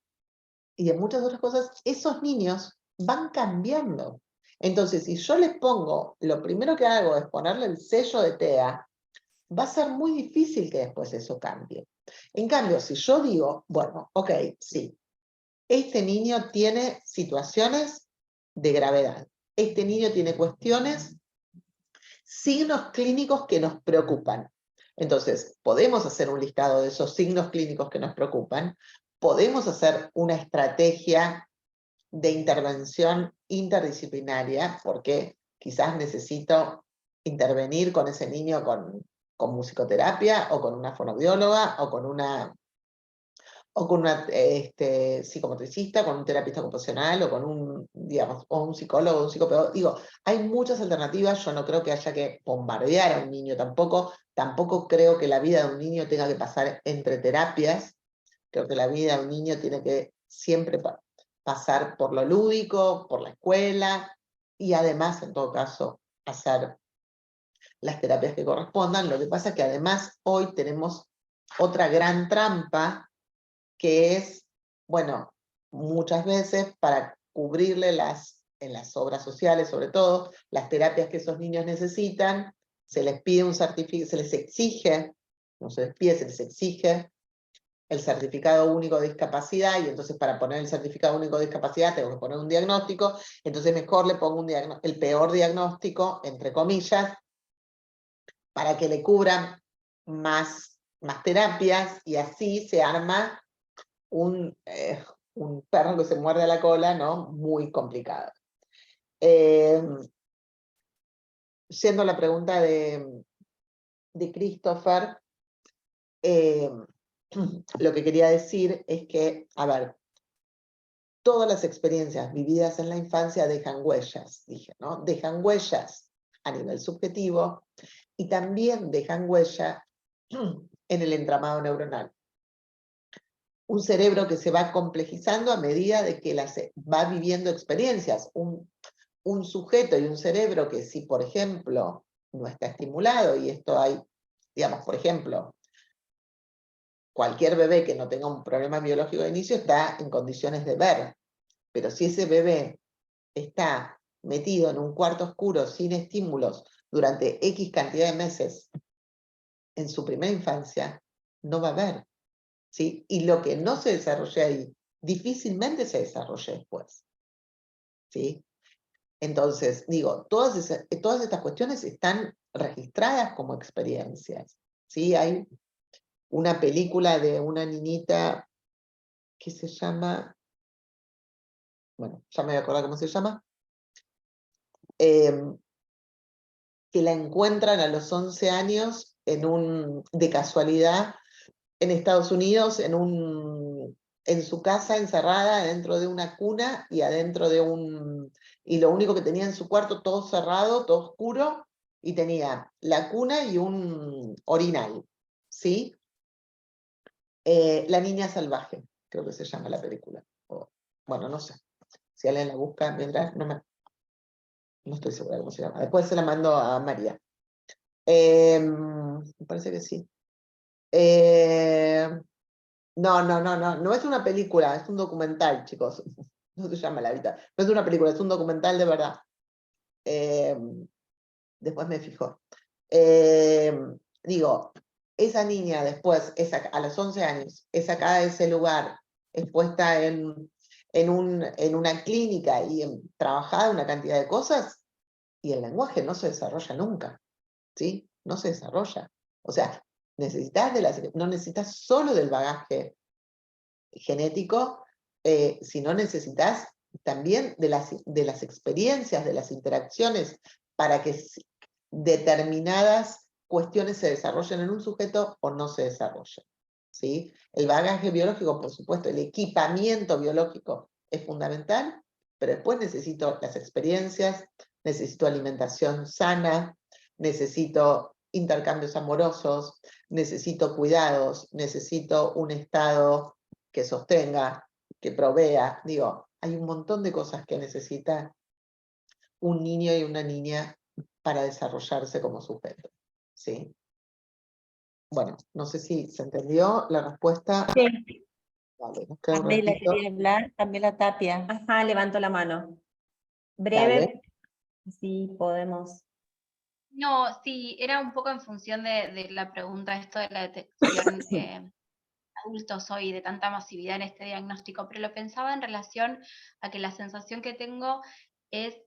y de muchas otras cosas, esos niños van cambiando. Entonces, si yo les pongo, lo primero que hago es ponerle el sello de TEA, va a ser muy difícil que después eso cambie. En cambio, si yo digo, bueno, ok, sí, este niño tiene situaciones de gravedad, este niño tiene cuestiones, signos clínicos que nos preocupan. Entonces, podemos hacer un listado de esos signos clínicos que nos preocupan, podemos hacer una estrategia de intervención interdisciplinaria, porque quizás necesito intervenir con ese niño con musicoterapia, o con una fonoaudióloga, o con una psicomotricista, con un terapista ocupacional, o con un, digamos, o un psicólogo, un psicopedagogo. Digo, hay muchas alternativas. Yo no creo que haya que bombardear a un niño tampoco. Tampoco creo que la vida de un niño tenga que pasar entre terapias. Creo que la vida de un niño tiene que siempre pasar por lo lúdico, por la escuela, y además, en todo caso, hacer las terapias que correspondan. Lo que pasa es que además hoy tenemos otra gran trampa, que es, bueno, muchas veces para cubrirle en las obras sociales, sobre todo, las terapias que esos niños necesitan, se les pide un certificado, se les exige, no se les pide, se les exige el certificado único de discapacidad, y entonces para poner el certificado único de discapacidad tengo que poner un diagnóstico, entonces mejor le pongo el peor diagnóstico, entre comillas, para que le cubran más terapias, y así se arma un perro que se muerde la cola, ¿no? Muy complicado. Yendo a la pregunta de Christopher, lo que quería decir es que, a ver, todas las experiencias vividas en la infancia dejan huellas, dije, ¿no? Dejan huellas a nivel subjetivo, y también dejan huella en el entramado neuronal. Un cerebro que se va complejizando a medida de que va viviendo experiencias. Un sujeto y un cerebro que, si por ejemplo no está estimulado, y esto hay, digamos, por ejemplo, cualquier bebé que no tenga un problema biológico de inicio está en condiciones de ver, pero si ese bebé está metido en un cuarto oscuro sin estímulos durante X cantidad de meses en su primera infancia, no va a ver, ¿sí? Y lo que no se desarrolla ahí, difícilmente se desarrolla después, ¿sí? Entonces, digo, todas estas cuestiones están registradas como experiencias, ¿sí? Hay una película de una niñita que se llama, bueno, ya me voy a acordar cómo se llama, que la encuentran a los 11 años de casualidad en Estados Unidos, en su casa encerrada dentro de una cuna, y adentro de y lo único que tenía en su cuarto, todo cerrado, todo oscuro, y tenía la cuna y un orinal, ¿sí? La niña salvaje, creo que se llama la película. Bueno, no sé. Si alguien la busca mientras, no estoy segura cómo se llama. Después se la mando a María. me parece que sí. No es una película, es un documental, chicos. No se llama La Habitación. No es una película, es un documental de verdad. Después me fijo. Digo, esa niña después, a los 11 años, es sacada de ese lugar, es puesta en una clínica y trabajada una cantidad de cosas, y el lenguaje no se desarrolla nunca, ¿sí? No se desarrolla. O sea, no necesitas solo del bagaje genético, sino necesitas también de las experiencias, de las interacciones, para que determinadas cuestiones se desarrollen en un sujeto o no se desarrollen, ¿sí? El bagaje biológico, por supuesto, el equipamiento biológico es fundamental, pero después necesito las experiencias, necesito alimentación sana, necesito intercambios amorosos, necesito cuidados, necesito un estado que sostenga, que provea. Digo, hay un montón de cosas que necesita un niño y una niña para desarrollarse como sujeto, ¿sí? Bueno, no sé si se entendió la respuesta. Sí. Vale, nos queda un Pamela ratito. quería hablar, Pamela Tapia. Ajá, levanto la mano. Dale. Breve, si podemos. No, sí, era un poco en función de la pregunta, esto de la detección adultos hoy, de tanta masividad en este diagnóstico, pero lo pensaba en relación a que la sensación que tengo es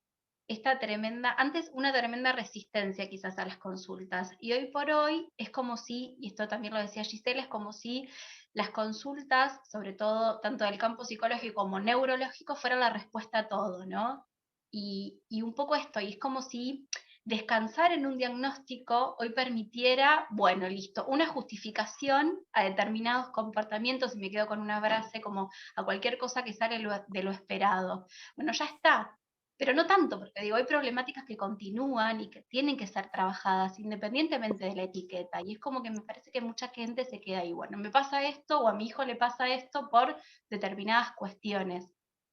antes una tremenda resistencia quizás a las consultas, y hoy por hoy es como si, y esto también lo decía Gisela, es como si las consultas, sobre todo tanto del campo psicológico como neurológico, fueran la respuesta a todo, ¿no? Y un poco esto, y es como si descansar en un diagnóstico hoy permitiera, bueno, listo, una justificación a determinados comportamientos, y me quedo con una frase como a cualquier cosa que sale de lo esperado. Bueno, ya está, pero no tanto, porque digo, hay problemáticas que continúan y que tienen que ser trabajadas independientemente de la etiqueta, y es como que me parece que mucha gente se queda ahí, bueno, me pasa esto o a mi hijo le pasa esto por determinadas cuestiones,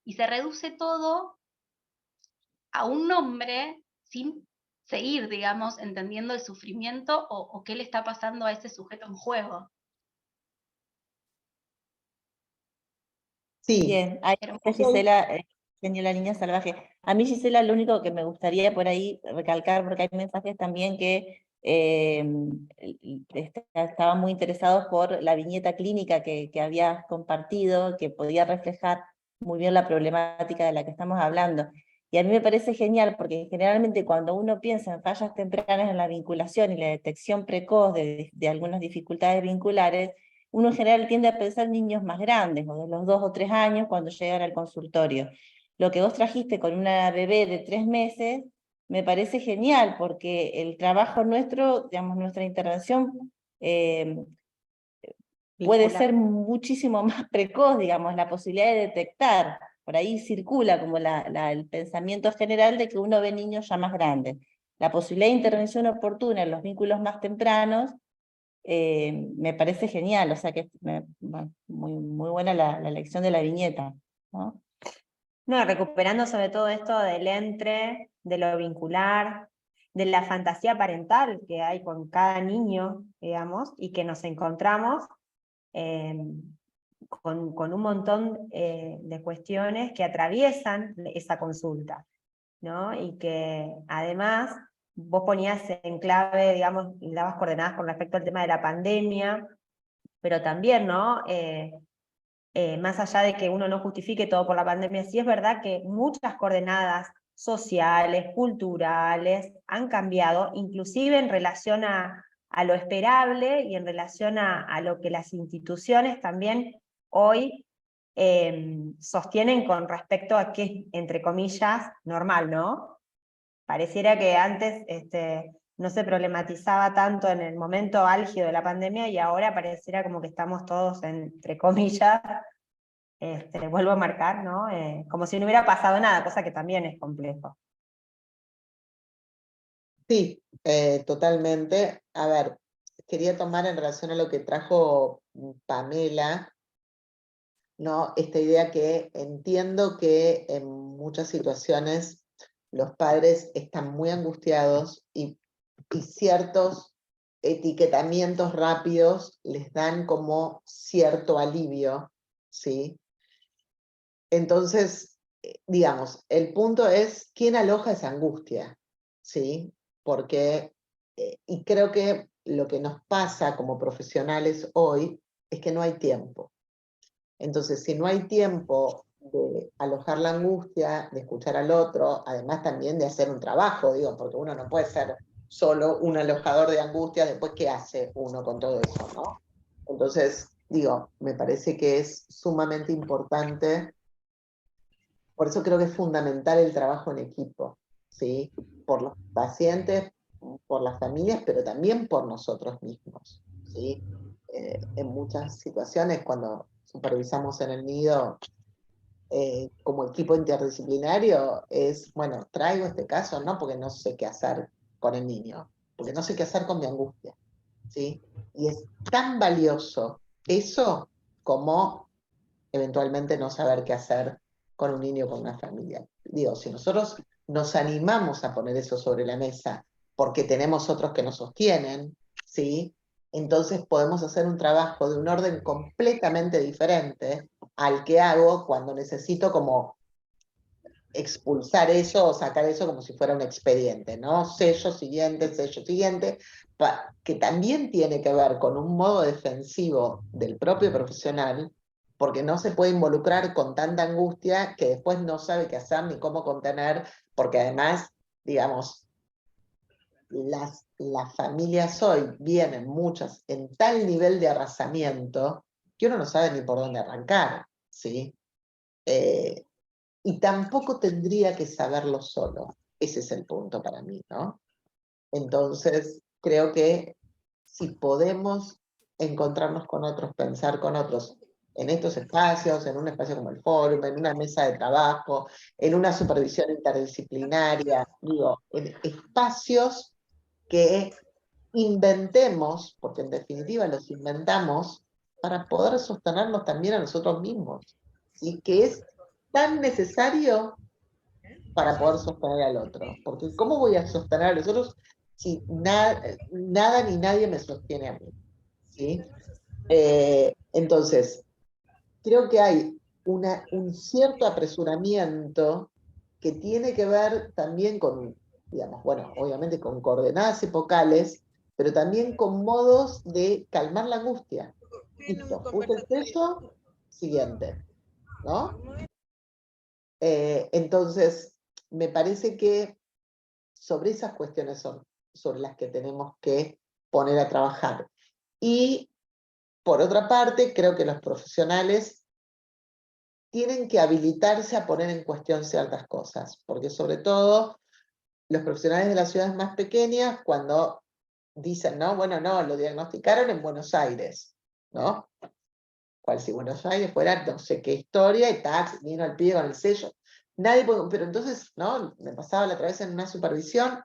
y se reduce todo a un nombre sin seguir, digamos, entendiendo el sufrimiento o qué le está pasando a ese sujeto en juego. Sí, Bien, ahí Era un está poco- Gisela, enseñó la niña salvaje. A mí, Gisela, lo único que me gustaría por ahí recalcar, porque hay mensajes también que estaban muy interesados por la viñeta clínica que habías compartido, que podía reflejar muy bien la problemática de la que estamos hablando. Y a mí me parece genial, porque generalmente cuando uno piensa en fallas tempranas en la vinculación y la detección precoz de algunas dificultades vinculares, uno en general tiende a pensar en niños más grandes, o de los 2 o 3 años cuando llegan al consultorio. Lo que vos trajiste con una bebé de 3 meses, me parece genial, porque el trabajo nuestro, digamos, nuestra intervención puede ser muchísimo más precoz, digamos, la posibilidad de detectar. Por ahí circula como el pensamiento general de que uno ve niños ya más grandes. La posibilidad de intervención oportuna en los vínculos más tempranos me parece genial, o sea que bueno, muy buena la elección de la viñeta, ¿no? No, recuperando sobre todo esto del de lo vincular, de la fantasía parental que hay con cada niño, digamos, y que nos encontramos con un montón de cuestiones que atraviesan esa consulta, ¿no? Y que además vos ponías en clave, digamos, y dabas coordenadas con respecto al tema de la pandemia, pero también, ¿no? Más allá de que uno no justifique todo por la pandemia, sí es verdad que muchas coordenadas sociales, culturales, han cambiado, inclusive en relación a lo esperable y en relación a lo que las instituciones también hoy sostienen con respecto a qué es, entre comillas, normal, ¿no? Pareciera que antes no se problematizaba tanto en el momento álgido de la pandemia, y ahora pareciera como que estamos todos, entre comillas, vuelvo a marcar, ¿no? Como si no hubiera pasado nada, cosa que también es complejo. sí, totalmente. A ver, quería tomar en relación a lo que trajo Pamela, ¿no? Esta idea que entiendo que en muchas situaciones los padres están muy angustiados y ciertos etiquetamientos rápidos les dan como cierto alivio, ¿sí? Entonces, digamos, el punto es quién aloja esa angustia, ¿sí? Porque, y creo que lo que nos pasa como profesionales hoy es que no hay tiempo. Entonces, si no hay tiempo de alojar la angustia, de escuchar al otro, además también de hacer un trabajo, digo, porque uno no puede ser solo un alojador de angustia, después ¿qué hace uno con todo eso, no? Entonces, digo, me parece que es sumamente importante, por eso creo que es fundamental el trabajo en equipo, ¿sí? Por los pacientes, por las familias, pero también por nosotros mismos, ¿sí? En muchas situaciones, cuando supervisamos en el nido, como equipo interdisciplinario, es, bueno, traigo este caso, no porque no sé qué hacer con el niño, porque no sé qué hacer con mi angustia, ¿sí? Y es tan valioso eso como eventualmente no saber qué hacer con un niño o con una familia. Digo, si nosotros nos animamos a poner eso sobre la mesa porque tenemos otros que nos sostienen, ¿sí? Entonces podemos hacer un trabajo de un orden completamente diferente al que hago cuando necesito como expulsar eso o sacar eso como si fuera un expediente, ¿no? Sello siguiente, que también tiene que ver con un modo defensivo del propio profesional, porque no se puede involucrar con tanta angustia que después no sabe qué hacer ni cómo contener, porque además, digamos, las familias hoy vienen muchas en tal nivel de arrasamiento que uno no sabe ni por dónde arrancar, ¿sí? Y tampoco tendría que saberlo solo. Ese es el punto para mí, ¿no? Entonces, creo que si podemos encontrarnos con otros, pensar con otros en estos espacios, en un espacio como el fórum, en una mesa de trabajo, en una supervisión interdisciplinaria, digo, en espacios que inventemos, porque en definitiva los inventamos, para poder sostenernos también a nosotros mismos, ¿sí? Que es tan necesario para poder sostener al otro. Porque ¿cómo voy a sostener a los otros si nada ni nadie me sostiene a mí? ¿Sí? Entonces, creo que hay un cierto apresuramiento que tiene que ver también con, digamos, bueno, obviamente con coordenadas epocales, pero también con modos de calmar la angustia. Listo, puse el sello, siguiente, ¿no? Entonces, me parece que sobre esas cuestiones son sobre las que tenemos que poner a trabajar. Y, por otra parte, creo que los profesionales tienen que habilitarse a poner en cuestión ciertas cosas, porque sobre todo los profesionales de las ciudades más pequeñas, cuando dicen, no, bueno, no, lo diagnosticaron en Buenos Aires, ¿no? Cual si Buenos Aires fuera no sé qué historia, y tax, vino al pie con el sello. Nadie puede, pero entonces, ¿no? Me pasaba la otra vez en una supervisión,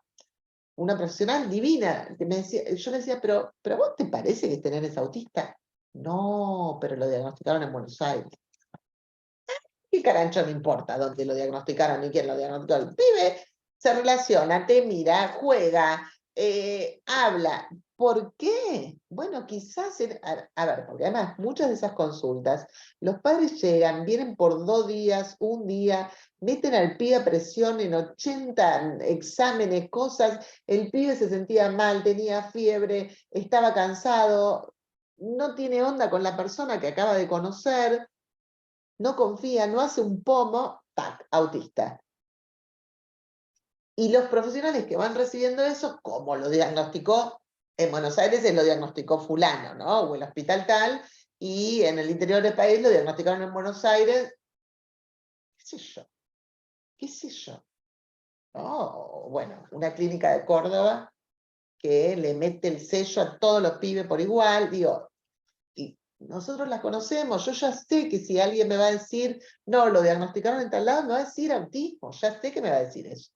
una profesional divina, que me decía, yo le decía, pero ¿a vos te parece que tener es autista? No, pero lo diagnosticaron en Buenos Aires. ¿Qué carancho me importa dónde lo diagnosticaron ni quién lo diagnosticó? El pibe se relaciona, te mira, juega, habla. ¿Por qué? Bueno, quizás, a ver, porque además muchas de esas consultas, los padres llegan, vienen por 2 días, un día, meten al pibe a presión en 80 exámenes, cosas, el pibe se sentía mal, tenía fiebre, estaba cansado, no tiene onda con la persona que acaba de conocer, no confía, no hace un pomo, ¡tac!, autista. Y los profesionales que van recibiendo eso, como lo diagnosticó en Buenos Aires, se lo diagnosticó fulano, ¿no? O el hospital tal, y en el interior del país lo diagnosticaron en Buenos Aires, qué sé yo, ¿no? Bueno, una clínica de Córdoba que le mete el sello a todos los pibes por igual, digo, y nosotros las conocemos, yo ya sé que si alguien me va a decir, no, lo diagnosticaron en tal lado, me va a decir autismo, ya sé que me va a decir eso.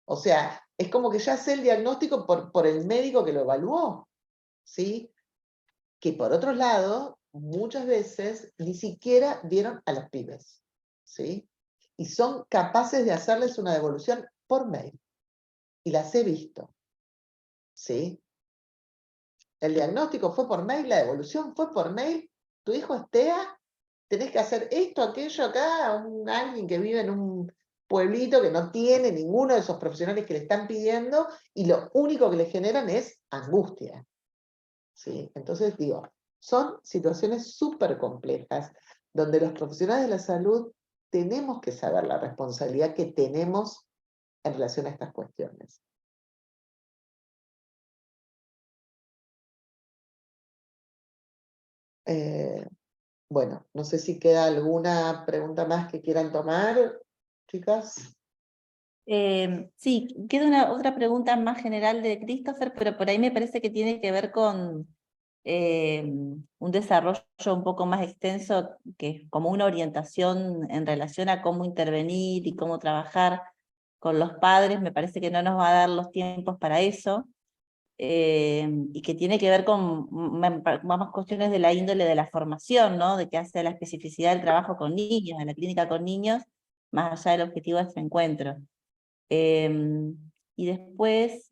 O sea, es como que ya sé el diagnóstico por el médico que lo evaluó, ¿sí? Que por otro lado, muchas veces ni siquiera vieron a los pibes, ¿sí? Y son capaces de hacerles una devolución por mail. Y las he visto, ¿sí? el diagnóstico fue por mail, la devolución fue por mail, tu hijo es TEA, tenés que hacer esto, aquello acá, alguien que vive en un pueblito que no tiene ninguno de esos profesionales que le están pidiendo, y lo único que le generan es angustia. ¿Sí? Entonces digo, son situaciones súper complejas, donde los profesionales de la salud tenemos que saber la responsabilidad que tenemos en relación a estas cuestiones. Bueno, no sé si queda alguna pregunta más que quieran tomar, chicas. Sí, queda otra pregunta más general de Christopher, pero por ahí me parece que tiene que ver con un desarrollo un poco más extenso, que es como una orientación en relación a cómo intervenir y cómo trabajar con los padres. Me parece que no nos va a dar los tiempos para eso, y que tiene que ver con más cuestiones de la índole de la formación, ¿no? De qué hace la especificidad del trabajo con niños, en la clínica con niños, más allá del objetivo de este encuentro. Y después,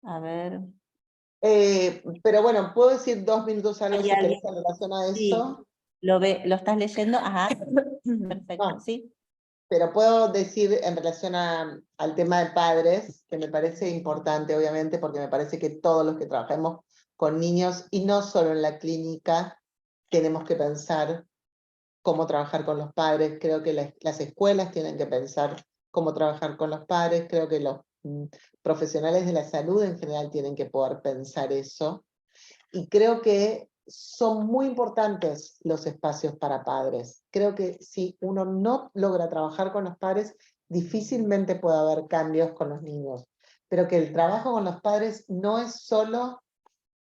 a ver. Pero bueno, ¿puedo decir 2 minutos algo ¿Hay si querés alguien? en relación a Sí, eso? ¿lo estás leyendo? Ajá, perfecto, No, sí. pero puedo decir en relación al tema de padres, que me parece importante, obviamente, porque me parece que todos los que trabajemos con niños, y no solo en la clínica, tenemos que pensar cómo trabajar con los padres. Creo que las escuelas tienen que pensar cómo trabajar con los padres. Creo que los profesionales de la salud en general tienen que poder pensar eso. Y creo que son muy importantes los espacios para padres. Creo que si uno no logra trabajar con los padres, difícilmente puede haber cambios con los niños. Pero que el trabajo con los padres no es solo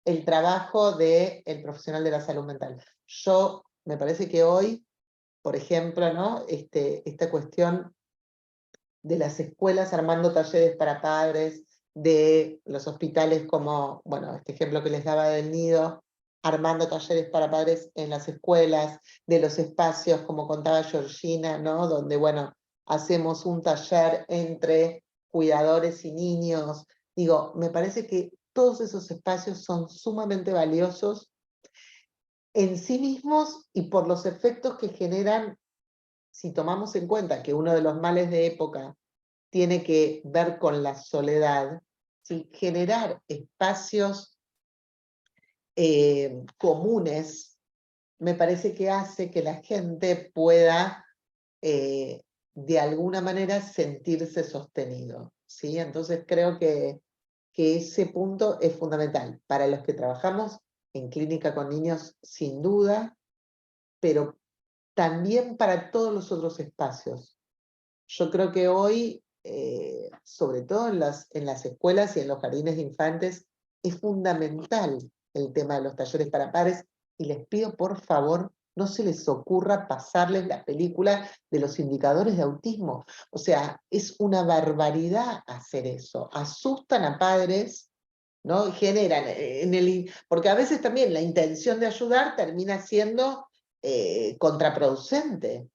el trabajo del profesional de la salud mental. Me parece que hoy, por ejemplo, ¿no? Esta cuestión de las escuelas armando talleres para padres, de los hospitales como, bueno, este ejemplo que les daba del nido, armando talleres para padres en las escuelas, de los espacios, como contaba Georgina, ¿no? Donde, bueno, hacemos un taller entre cuidadores y niños. Digo, me parece que todos esos espacios son sumamente valiosos en sí mismos y por los efectos que generan, si tomamos en cuenta que uno de los males de época tiene que ver con la soledad, ¿sí? Generar espacios comunes me parece que hace que la gente pueda de alguna manera sentirse sostenido, ¿sí? Entonces creo que ese punto es fundamental para los que trabajamos en clínica con niños, sin duda, pero también para todos los otros espacios. Yo creo que hoy, sobre todo en las escuelas y en los jardines de infantes, es fundamental el tema de los talleres para padres, y les pido por favor no se les ocurra pasarles la película de los indicadores de autismo. O sea, es una barbaridad hacer eso. Asustan a padres, ¿no? Generan porque a veces también la intención de ayudar termina siendo contraproducente.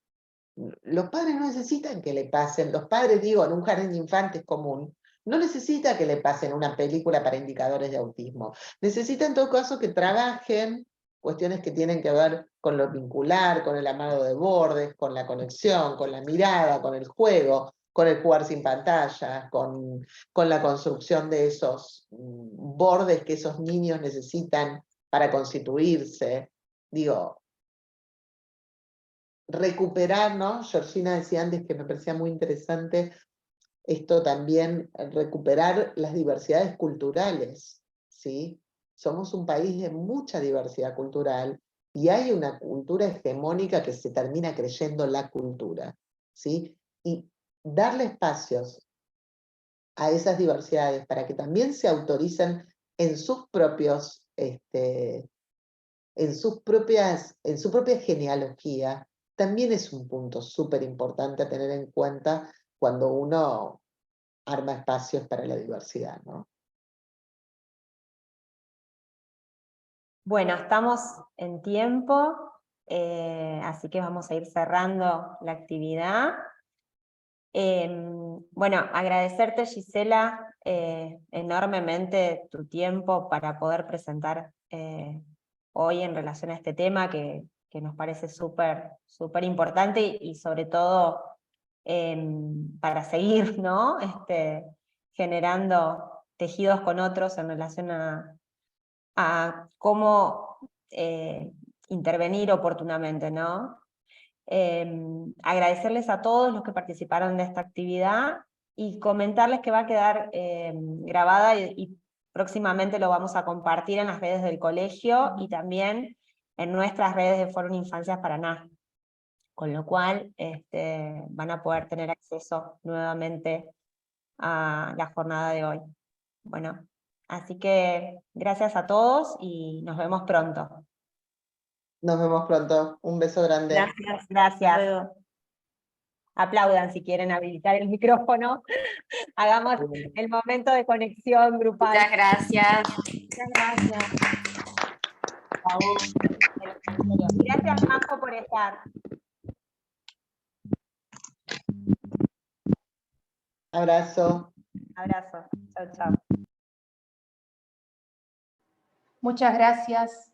Los padres no necesitan que le pasen, los padres, digo, en un jardín de infantes común, no necesita que le pasen una película para indicadores de autismo. Necesita en todo caso que trabajen cuestiones que tienen que ver con lo vincular, con el amado de bordes, con la conexión, con la mirada, con el juego, con el jugar sin pantallas, con la construcción de esos bordes que esos niños necesitan para constituirse. Digo, recuperar, ¿no? Georgina decía antes que me parecía muy interesante esto también, recuperar las diversidades culturales, ¿sí? Somos un país de mucha diversidad cultural y hay una cultura hegemónica que se termina creyendo la cultura, ¿sí? Y darle espacios a esas diversidades para que también se autoricen en sus propios, en su propia genealogía, también es un punto súper importante a tener en cuenta cuando uno arma espacios para la diversidad, ¿no? Bueno, estamos en tiempo, así que vamos a ir cerrando la actividad. Bueno, agradecerte, Gisela, enormemente tu tiempo para poder presentar hoy en relación a este tema que nos parece súper importante y sobre todo para seguir, ¿no? Generando tejidos con otros en relación a cómo intervenir oportunamente, ¿no? Agradecerles a todos los que participaron de esta actividad y comentarles que va a quedar grabada y próximamente lo vamos a compartir en las redes del colegio y también en nuestras redes de Fórum Infancias Paraná, con lo cual van a poder tener acceso nuevamente a la jornada de hoy. Bueno, así que gracias a todos y nos vemos pronto. Nos vemos pronto. Un beso grande. Gracias, gracias. Aplaudan si quieren habilitar el micrófono. Hagamos el momento de conexión grupal. Muchas gracias. Muchas gracias. Gracias, Majo, por estar. Abrazo. Abrazo. Chau, chau. Muchas gracias.